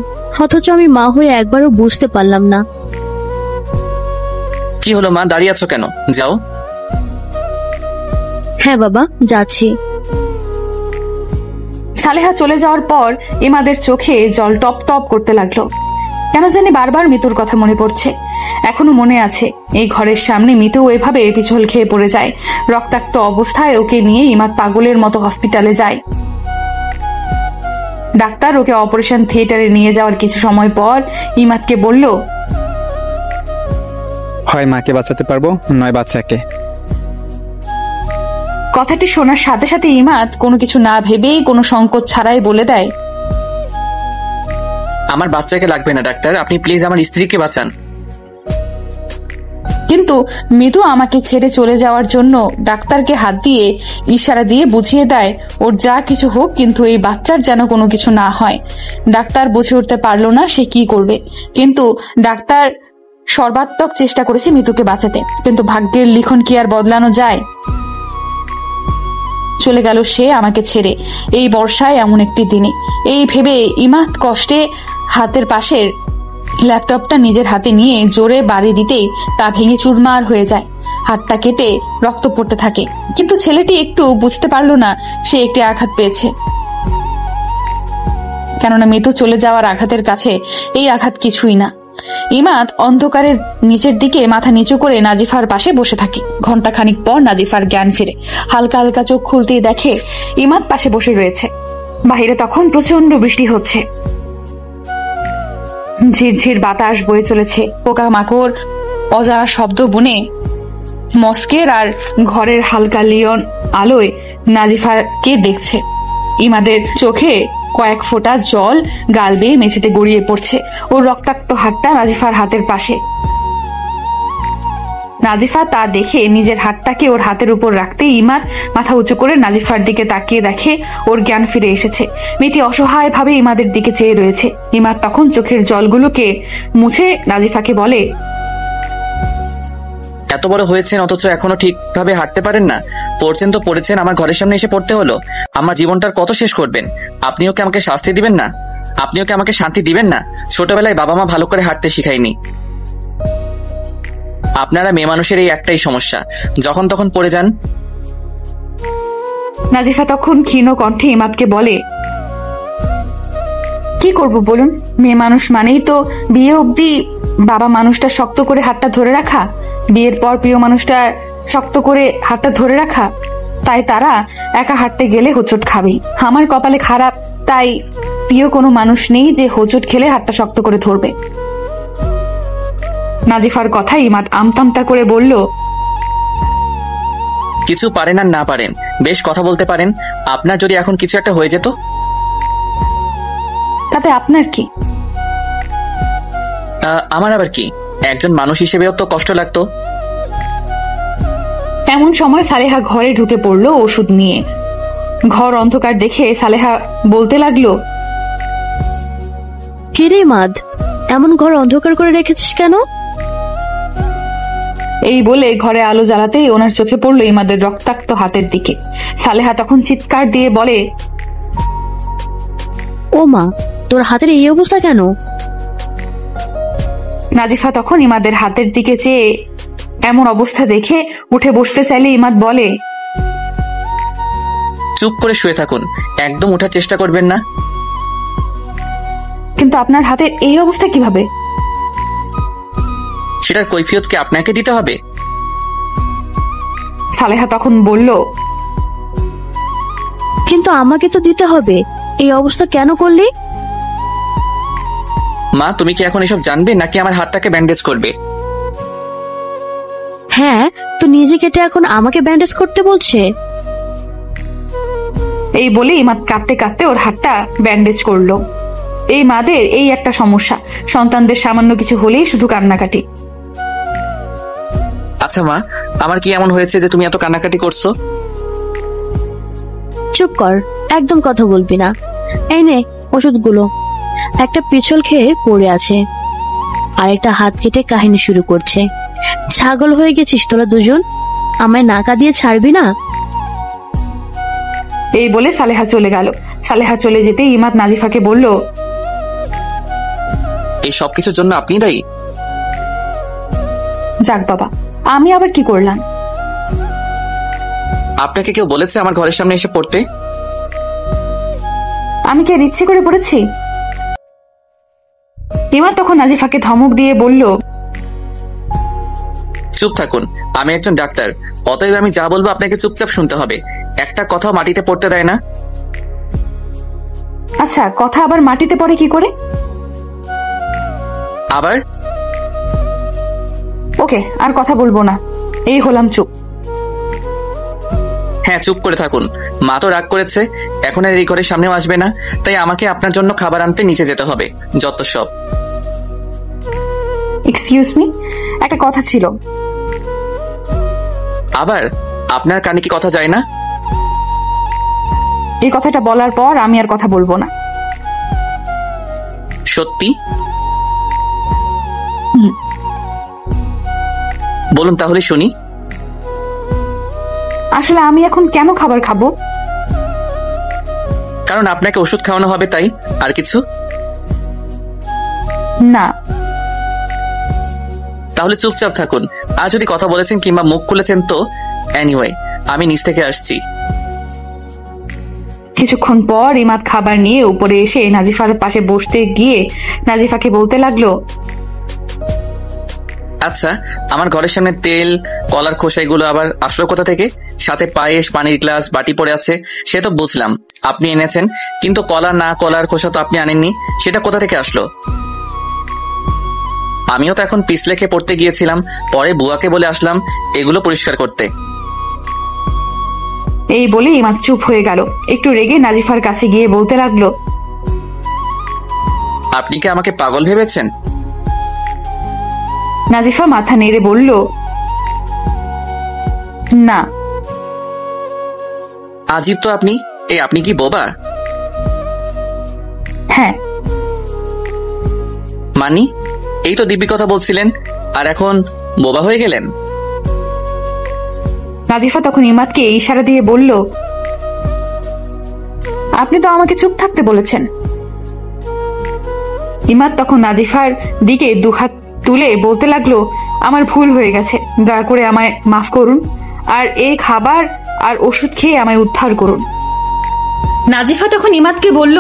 অথচ আমি মা হয়ে একবারও বুঝতে পারলাম না। কি হলো মা, দাঁড়িয়ে আছো কেন? যাও। হ্যাঁ বাবা, যাচ্ছি। সালেহা চলে যাওয়ার পর ইমাদের চোখে জল টপ টপ করতে লাগলো। কেন জানি বারবার মিতুর কথা মনে পড়ছে। এখনো মনে আছে এই ঘরের সামনে মিতু এভাবে পিছল খেয়ে পড়ে যায়। রক্তাক্ত অবস্থায় ওকে নিয়ে ইমাদ পাগলের মতো হসপিটালে যায়। ডাক্তার ওকে অপারেশন থিয়েটারে নিয়ে যাওয়ার কিছু সময় পর ইমাদকে বলল, হয় মাকে বাঁচাতে পারবো, নয় বাচ্চাকে। কথাটি শোনার সাথে সাথে ইমাদ কোনো কিছু না ভেবেই কোনো সংকোচ ছাড়াই বলে দেয়, আমার বাচ্চাকে লাগবে না ডাক্তার, আপনি প্লিজ আমার স্ত্রীকে বাঁচান। কিন্তু মিতু আমাকে ছেড়ে চলে যাওয়ার জন্য ডাক্তারকে হাত দিয়ে ইশারা দিয়ে বুঝিয়ে দেয় ওর যা কিছু হোক, কিন্তু এই বাচ্চার যেন কোনো কিছু না হয়। ডাক্তার বুঝে উঠতে পারলো না সে কি করবে, কিন্তু ডাক্তার সর্বাত্মক চেষ্টা করেছে মিতুকে বাঁচাতে, কিন্তু ভাগ্যের লিখন কি আর বদলানো যায়? চলে গেল সে আমাকে ছেড়ে এই বর্ষায় এমন একটি দিনে। এই ভেবে ইমাদ কষ্টে হাতের পাশের ল্যাপটপটা নিজের হাতে নিয়ে জোরে বাড়ি দিতেই তা ভেঙে চুরমার হয়ে যায়। হাতটা কেটে রক্ত পড়তে থাকে, কিন্তু ছেলেটি একটু বুঝতে পারল না সে একটি আঘাত পেয়েছে, কেননা মিতু চলে যাওয়ার আঘাতের কাছে এই আঘাত কিছুই না। ইমাদ অন্ধকারের নিচের দিকে মাথা নিচু করে নাজিফার পাশে বসে থাকে। ঘন্টা খানিক পর নাজিফার জ্ঞান ফিরে, হালকা হালকা চোখ খুলতেই দেখে ইমাদ পাশে বসে রয়েছে। বাহিরে তখন প্রচন্ড বৃষ্টি হচ্ছে, ঝিরঝির বাতাস বয়ে চলেছে। পোকামাকড় অজানা শব্দ বুনে মস্কের আর ঘরের হালকা লিয়ন আলোয় নাজিফারকে দেখছে। ইমাদের চোখে কয়েক ফোঁটা জল গাল বেয়ে মেঝেতে গড়িয়ে পড়ছে। ওর রক্তাক্ত হাতটা নাজিফার হাতের পাশে। নাজিফা তা দেখে নিজের হাতটাকে ওর হাতের উপর রাখতে ইমাদ মাথা উঁচু করে নাজিফার দিকে তাকিয়ে দেখে ওর জ্ঞান ফিরে এসেছে। মেয়েটি অসহায় ভাবে ইমাদের দিকে চেয়ে রয়েছে। ইমাদ তখন চোখের জলগুলোকে মুছে নাজিফাকে বলে, এত বড় হয়েছেন অথচ এখনো ঠিকভাবে হাঁটতে পারেন না। পড়ছেন তো পড়েছেন, আমার ঘরের সামনে এসে পড়তে হলো। আমার জীবনটার কত শেষ করবেন? আপনিও কি আমাকে শাস্তি দিবেন না? আপনিও কি আমাকে শান্তি দিবেন না? ছোটবেলায় বাবা মা ভালো করে হাঁটতে শিখায়নি। আপনারা মেয়ে মানুষের এই একটাই সমস্যা, যখন তখন পড়ে যান। নাজিফা তখন ক্ষীণ কণ্ঠে ইমাদকে বলে, কি করব বলুন? মেয়ে মানুষ মানেই তো বিয়ে অবধি বাবা মানুষটা শক্ত করে হাতটা ধরে রাখা, বিয়ের পর প্রিয় মানুষটা শক্ত করে হাতটা ধরে রাখা। তাই তারা একা হাঁটতে গেলে হোঁচট খাবেই। আমার কপালে খারাপ, তাই প্রিয় কোনো মানুষ নেই যে হোঁচট খেলে হাতটা শক্ত করে ধরবে। নাজিফার কথা ইমাদ আমতামতা করে বলল, কিছু পারেন আর না পারেন, বেশ কথা বলতে পারেন। আপনার যদি এখন কিছু একটা হয়ে যেত, তাতে আপনার কি? আমার আবার কি? একজন মানুষ হিসেবেও তো কষ্ট লাগতো। এমন সময় সালেহা ঘরে ঢুকে পড়লো ওষুধ নিয়ে। ঘর অন্ধকার দেখে সালেহা বলতে লাগলো, কিরে মাদ, এমন ঘর অন্ধকার করে রেখেছিস কেন? এই বলে ঘরে আলো জ্বালাতেই ওনার চোখে পড়লো ইমাদের রক্তাক্ত হাতের দিকে। সালেহা তখন চিৎকার দিয়ে বলে, ও মা, তোর হাতের এই অবস্থা কেন? নাজিফা তখন ইমাদের হাতের দিকে চেয়ে এমন অবস্থা দেখে উঠে বসতে চাইলে ইমাদ বলে, চুপ করে শুয়ে থাকুন, একদম ওঠার চেষ্টা করবেন না। কিন্তু আপনার হাতের এই অবস্থা কিভাবে? সেটার কৈফিয়ত কি আপনাকে দিতে হবে? সালেহা তখন বলল, কিন্তু আমাকে তো দিতে হবে। এই অবস্থা কেন করলি? মা, তুমি কি এখন এসব জানবে নাকি আমার হাতটাকে ব্যান্ডেজ করবে? হ্যাঁ, তো নিজে কেটে এখন আমাকে ব্যান্ডেজ করতে বলছে। এই বলে ইমাদ কাঁদতে কাঁদতে ওর হাতটা ব্যান্ডেজ করলো। এই মাদের এই একটা সমস্যা, সন্তানদের সামান্য কিছু হলেই শুধু কান্নাকাটি। আচ্ছা মা, আমার কি এমন হয়েছে যে তুমি এত কান্নাকাটি করছো? চুপ কর, একদম কথা বলবি না। এই নে ওষুধগুলো। একটা পিছল খেয়ে পড়ে আছে, আর একটা হাত কেটে কাহিনী শুরু করছে। ছাগল হয়ে গেছিস তোরা দুজন, আমায় নাকা দিয়ে ছাড়বি না? এই বলে সালেহা চলে গেল। সালেহা চলে যেতে ইমাদ নাজিফাকে বলল, এই সবকিছুর জন্য আপনি দায়ী? যাক বাবা, আমি আবার কি করলাম? আপনাকে কেউ বলেছে আমার ঘরের সামনে এসে পড়তে? আমি কি আর ইচ্ছে করে পড়েছি? ইমাদ তখন নাজিফাকে ধমক দিয়ে বলল, চুপ থাকুন, আমি একজন ডাক্তার, অতএব আমি যা বলবো আপনাকে চুপচাপ শুনতে হবে। একটা কথা মাটিতে পড়তে দেয় না। আচ্ছা, কথা আবার মাটিতে পড়ে কি করে? আবার? ওকে, আর কথা বলবো না, এই হলাম চুপ। হ্যাঁ, চুপ করে থাকুন। মা তো রাগ করেছে, এখন আর এই ঘরের সামনেও আসবে না, তাই আমাকে আপনার জন্য খাবার আনতে নিচে যেতে হবে। যত সব। এক্সকিউজ মি, একটা কথা ছিল। আবার আপনার কানে কি কথা যায় না? এই কথাটা বলার পর আমি আর কথা বলবো না। সত্যি? বলুন তাহলে শুনি। আসলে আমি এখন কেন খাবার খাবো? কারণ আপনাকে ওষুধ খাওয়ানো হবে তাই, আর কিছু না। তাহলে চুপচাপ থাকুন। আর যদি কথা বলেছেন কিংবা মুখ খুলেছেন তো এনিওয়ে আমি নিচ থেকে আসছি। কিছুক্ষণ পর ইমাদ খাবার নিয়ে উপরে এসে নাজিফার পাশে বসতে গিয়ে নাজিফাকে বলতে লাগলো, আচ্ছা, আমার ঘরের সামনে তেল, কলার খোসা এগুলো আবার আসলো কোথা থেকে? সাথে পায়েস, পানির গ্লাস, বাটি পড়ে আছে, সে তো বুঝলাম আপনি এনেছেন, কিন্তু কলা না কলার খোসা তো আপনি আনেননি, সেটা কোথা থেকে আসলো? আমিও তো এখন পিস লেখে পড়তে গিয়েছিলাম, পরে বুয়াকে বলে আসলাম এগুলো পরিষ্কার করতে। এই বলে ইমাদ চুপ হয়ে গেল। একটু রেগে নাজিফার কাছে গিয়ে বলতে লাগলো, আপনি কি আমাকে পাগল ভেবেছেন? নাজিফা মাথা নেড়ে বলল, না। আজীব তো আপনি। আপনি কি বোবা? হ্যাঁ। মানি? এই তো দিব্যি কথা বলছিলেন, আর এখন বোবা হয়ে গেলেন? নাজিফা তখন ইমাদকে ইশারা দিয়ে বলল, আপনি তো আমাকে চুপ থাকতে বলেছেন। ইমাদ তখন নাজিফার দিকে দুহাত তুলে বলতে লাগলো, আমার ভুল হয়ে গেছে, দয়া করে আমায় মাফ করুন, আর এই খাবার আর ওষুধ খেয়ে আমায় উদ্ধার করুন। নাজিফা তখন ইমাদকে বলল,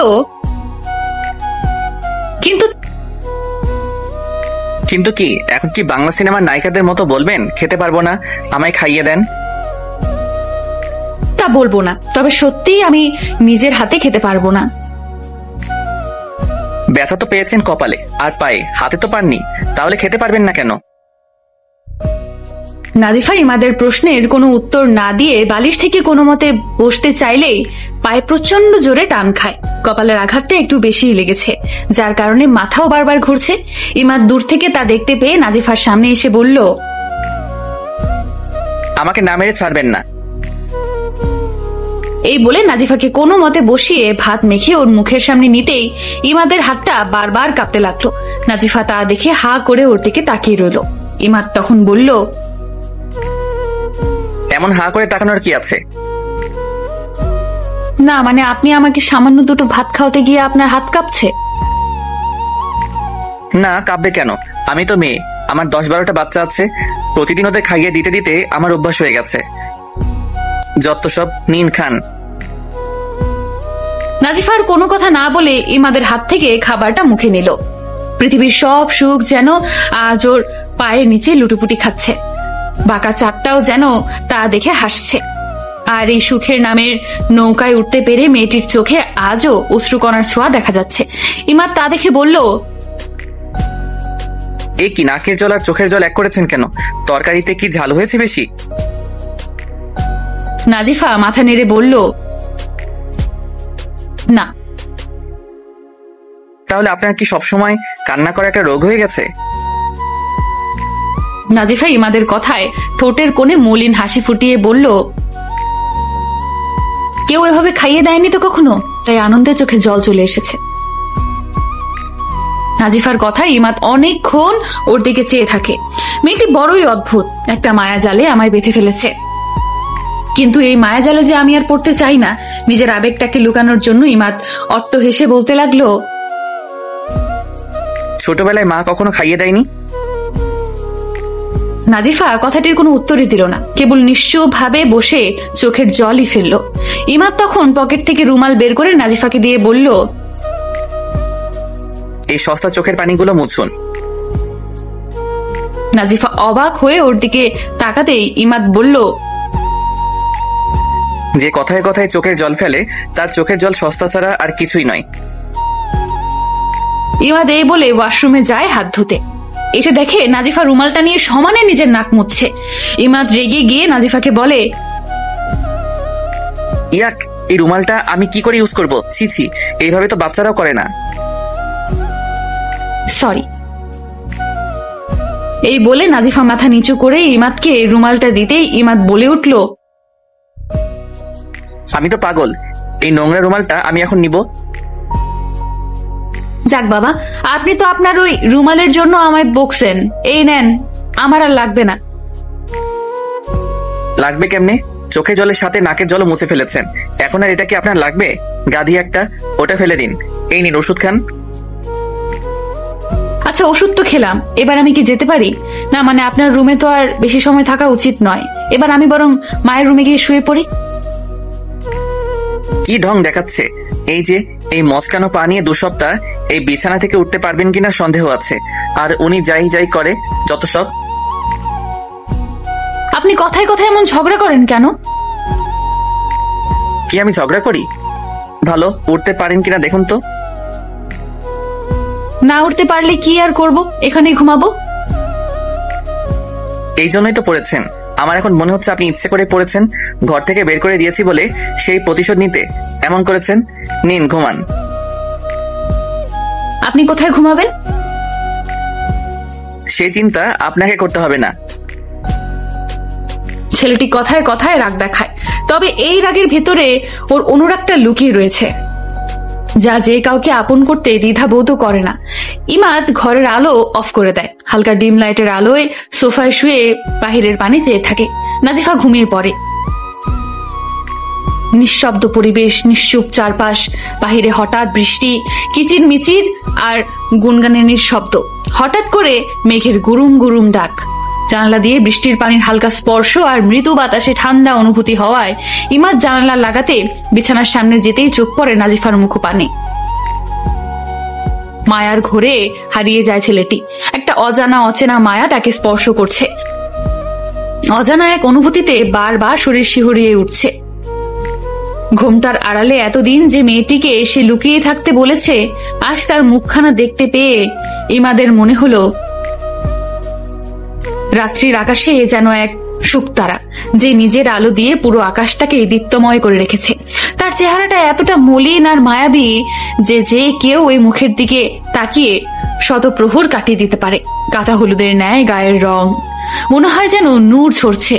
কিন্তু কি এখন কি বাংলা সিনেমার নায়িকাদের মতো বলবেন খেতে পারবো না, আমায় খাইয়ে দেন? তা বলবো না, তবে সত্যিই আমি নিজের হাতে খেতে পারবো না। ব্যথা তো পেয়েছেন কপালে আর পায়ে, হাতে তো পাননি, তাহলে খেতে পারবেন না কেন? নাজিফা ইমাদের প্রশ্নের কোনো উত্তর না দিয়ে বালিশ থেকে কোনো মতে বসতে চাইলেই পায়ে প্রচন্ড জোরে টান খায়। কপালের আঘাতটা একটু বেশিই লেগেছে, যার কারণে মাথাও বারবার ঘুরছে। ইমাদ দূর থেকে তা দেখতে পেয়ে নাজিফার সামনে এসে বলল, আমাকে না মেরে ছাড়বেন না। এই বলে নাজিফাকে কোনো মতে বসিয়ে ভাত মেখে ওর মুখের সামনে নিতেই ইমাদের হাতটা বারবার কাঁপতে লাগলো। নাজিফা তা দেখে হা করে ওর দিকে তাকিয়ে রইল। ইমাদ তখন বলল, এমন হা করে তাকানোর কি আছে? না মানে আপনি আমাকে সামান্য দুটো ভাত খাওয়াতে গিয়ে আপনার হাত কাঁপছে? না, কাঁপবে কেন? আমি তো মেয়ে, আমার 10-12টা বাচ্চা আছে, প্রতিদিন ওদের খাইয়ে দিতে দিতে আমার অভ্যাস হয়ে গেছে। যত সব নিন খান। নাজিফার কোনো কথা না বলে ইমাদের হাত থেকে খাবারটা মুখে নিল। পৃথিবীর সব সুখ যেন আজ ওর পায়ের নিচে লুটুপুটি খাচ্ছে। বাঁকা চাঁদটাও যেন তা দেখে হাসছে। আর এই সুখের নামের নৌকায় উঠতে পেরে মেয়েটির চোখে আজও অশ্রুকণার ছোঁয়া দেখা যাচ্ছে। ইমাদ তা দেখে বলল, এই কি নাকের জল আর চোখের জল এক করেছেন কেন? তরকারিতে কি ঝাল হয়েছে বেশি? নাজিফা মাথা নেড়ে বলল, না। তাহলে আপনার কি সবসময় কান্না করা একটা রোগ হয়ে গেছে? নাজিফা ইমাদের কথায় ঠোঁটের কোণে মলিন হাসি ফুটিয়ে বলল, কেউ এভাবে খাইয়ে দেয়নি তো কখনো, তাই আনন্দে চোখে জল চলে এসেছে। নাজিফার কথায় ইমাদ অনেকক্ষণ ওর দিকে চেয়ে থাকে। মেয়েটি বড়ই অদ্ভুত, একটা মায়া জালে আমায় বেঁধে ফেলেছে। কিন্তু এই মায়া জালে যে আমি আর পড়তে চাই না। নিজের আবেগটাকে লুকানোর জন্য ইমাদ অট্ট হেসে বলতে লাগলো, ছোটবেলায় মা কখনো খাইয়ে দেয়নি? নাজিফা কথাটির কোনো উত্তরই দিল না, কেবল নিশ্চুপভাবে বসে চোখের জলই ফেলল। ইমাদ তখন পকেট থেকে রুমাল বের করে নাজিফাকে দিয়ে বলল, এই সস্তা চোখের পানিগুলো মুছুন। নাজিফা অবাক হয়ে ওর দিকে তাকাতেই ইমাদ বলল, যে কথায় কথায় চোখের জল ফেলে তার চোখের জল সস্তা ছাড়া আর কিছুই নয়। ইমাদ এই বলে ওয়াশরুমে যায় হাত ধুতে। এসে দেখে নাজিফা রুমালটা নিয়ে সমানে নিজের নাক মুছছে। ইমাদ রেগে গিয়ে নাজিফাকে বলে, ইয়াক, এই রুমালটা আমি কি করে ইউজ করব? ছি ছি, এইভাবে তো বাচ্চারাও করে না। সরি। এই বলে নাজিফা মাথা নিচু করে ইমাদকে রুমালটা দিতেই ইমাদ বলে উঠল, আমি তো পাগল, এই নোংরা রুমালটা আমি এখন নিব? যাক বাবা, আপনি তো আপনার ওই রুমালের জন্য আমায় বকছেন, এই নেন, আমার আর লাগবে না। লাগবে কেমনে? চোখে জলের সাথে নাকের জলও মুছে ফেলেছেন, এখন আর এটা কি আপনার লাগবে? গাধি একটা, ওটা ফেলে দিন। এই নিন ওষুধ খান। আচ্ছা, ওষুধ তো খেলাম, এবার আমি কি যেতে পারি? না মানে আপনার রুমে তো আর বেশি সময় থাকা উচিত নয়, এবার আমি বরং মায়ের রুমে গিয়ে শুয়ে পড়ি। কি ঢং দেখাচ্ছে! এই যে এই মচকানো পা নিয়ে 2 সপ্তাহ এই বিছানা থেকে উঠতে পারবেন কিনা সন্দেহ আছে, আর উনি যাই করে যত সব। আপনি কথায় কথায় এমন ঝগড়া করেন কেন? কি আমি ঝগড়া করি? ভালো, উঠতে পারেন কিনা দেখুন তো। না উঠতে পারলে কি আর করব, এখানেই ঘুমাবো। এই জন্যই তো পড়েছেন। আমার এখন মনে হচ্ছে আপনি ইচ্ছে করে পড়েছেন, ঘর থেকে বের করে দিয়েছি বলে সেই প্রতিশোধ নিতে এমন করেছেন। নিন ঘুমান। আপনি কোথায় ঘুমাবেন? সেই চিন্তা আপনাকে করতে হবে না। ছেলেটি কথায় কথায় রাগ দেখায়, তবে এই রাগের ভেতরে ওর অনুরাগটা লুকিয়ে রয়েছে, যা যে কাউকে আপন করতে দ্বিধাবোধ করে না। ইমাদ ঘরের আলো অফ করে দেয়, হালকা ডিম লাইটের আলোয় সোফায় শুয়ে বাহিরের পানে চেয়ে থাকে। নাজিফা ঘুমিয়ে পড়ে। নিঃশব্দ পরিবেশ, নিশ্চুপ চারপাশ। বাহিরে হঠাৎ বৃষ্টি, কিচির মিচির আর গুনগানের শব্দ। হঠাৎ করে মেঘের গুরুম গুরুম ডাক। জানালা দিয়ে বৃষ্টির পানির হালকা স্পর্শ আর মৃদু বাতাসে ঠান্ডা অনুভূতি হওয়ায় ইমাদ জানালা লাগাতে বিছানার সামনে যেতেই চোখ পড়ে নাজিফার মুখপানে। মায়ার ঘোরে হারিয়ে যায় ছেলেটি। একটা অজানা অচেনা মায়া তাকে স্পর্শ করছে। অজানা এক অনুভূতিতে বারবার শরীর শিহরিয়ে উঠছে। ঘোমটার আড়ালে এতদিন যে মেয়েটিকে সে লুকিয়ে থাকতে বলেছে, আজ তার মুখখানা দেখতে পেয়ে ইমাদের মনে হলো রাত্রির আকাশে যেন এক শুকতারা, যে নিজের আলো দিয়ে পুরো আকাশটাকে দীপ্তময় করে রেখেছে। তার চেহারাটা এতটা মলিন আর মায়াবী যে যে কেউ ওই মুখের দিকে তাকিয়ে শতপ্রহর কাটিয়ে দিতে পারে। কাঁচা হলুদের ন্যায় গায়ের রং, মনে হয় যেন নূর ঝরছে।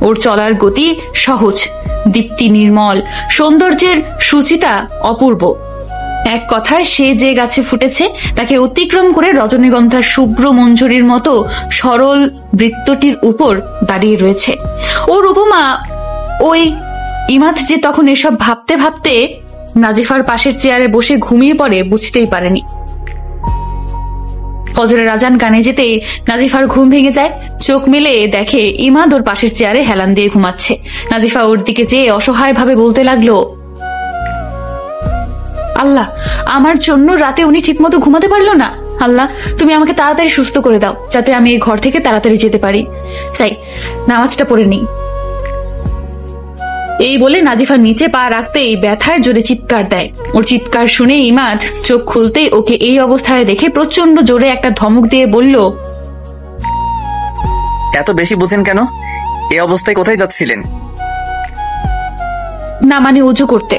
ওর চলার গতি সহজ, দীপ্তি নির্মল, সৌন্দর্যের সুচিতা অপূর্ব। এক কথায় সে যে গাছে ফুটেছে তাকে অতিক্রম করে রজনীগন্ধার শুভ্র মঞ্জুরির মতো সরল বৃত্তটির উপর দাঁড়িয়ে রয়েছে। ওর উপমা ওই ইমাদ যে তখন এসব ভাবতে ভাবতে নাজিফার পাশের চেয়ারে বসে ঘুমিয়ে পড়ে বুঝতেই পারেনি। ফজরের আজান কানে যেতেই নাজিফার ঘুম ভেঙে যায়। চোখ মেলে দেখে ইমাদ ওর পাশের চেয়ারে হেলান দিয়ে ঘুমাচ্ছে। নাজিফা ওর দিকে চেয়ে অসহায় ভাবে বলতে লাগলো, আল্লাহ, আমার জন্য রাতে উনি ঠিকমতো ঘুমাতে পারলো না। আল্লাহ, তুমি আমাকে তাড়াতাড়ি সুস্থ করে দাও, যাতে আমি এই ঘর থেকে তাড়াতাড়ি যেতে পারি। চাই নামাজটা পড়ে নিই। এই বলে নাজিফা নিচে পা রাখতেই ব্যথায় জোরে চিৎকার দেয়। ওর চিৎকার শুনে ইমাদ চোখ খুলতেই ওকে এই অবস্থায় দেখে প্রচন্ড জোরে একটা ধমক দিয়ে বলল, এত বেশি বুঝেন কেন? এই অবস্থায় কোথায় যাচ্ছিলেন? না মানে উজু করতে।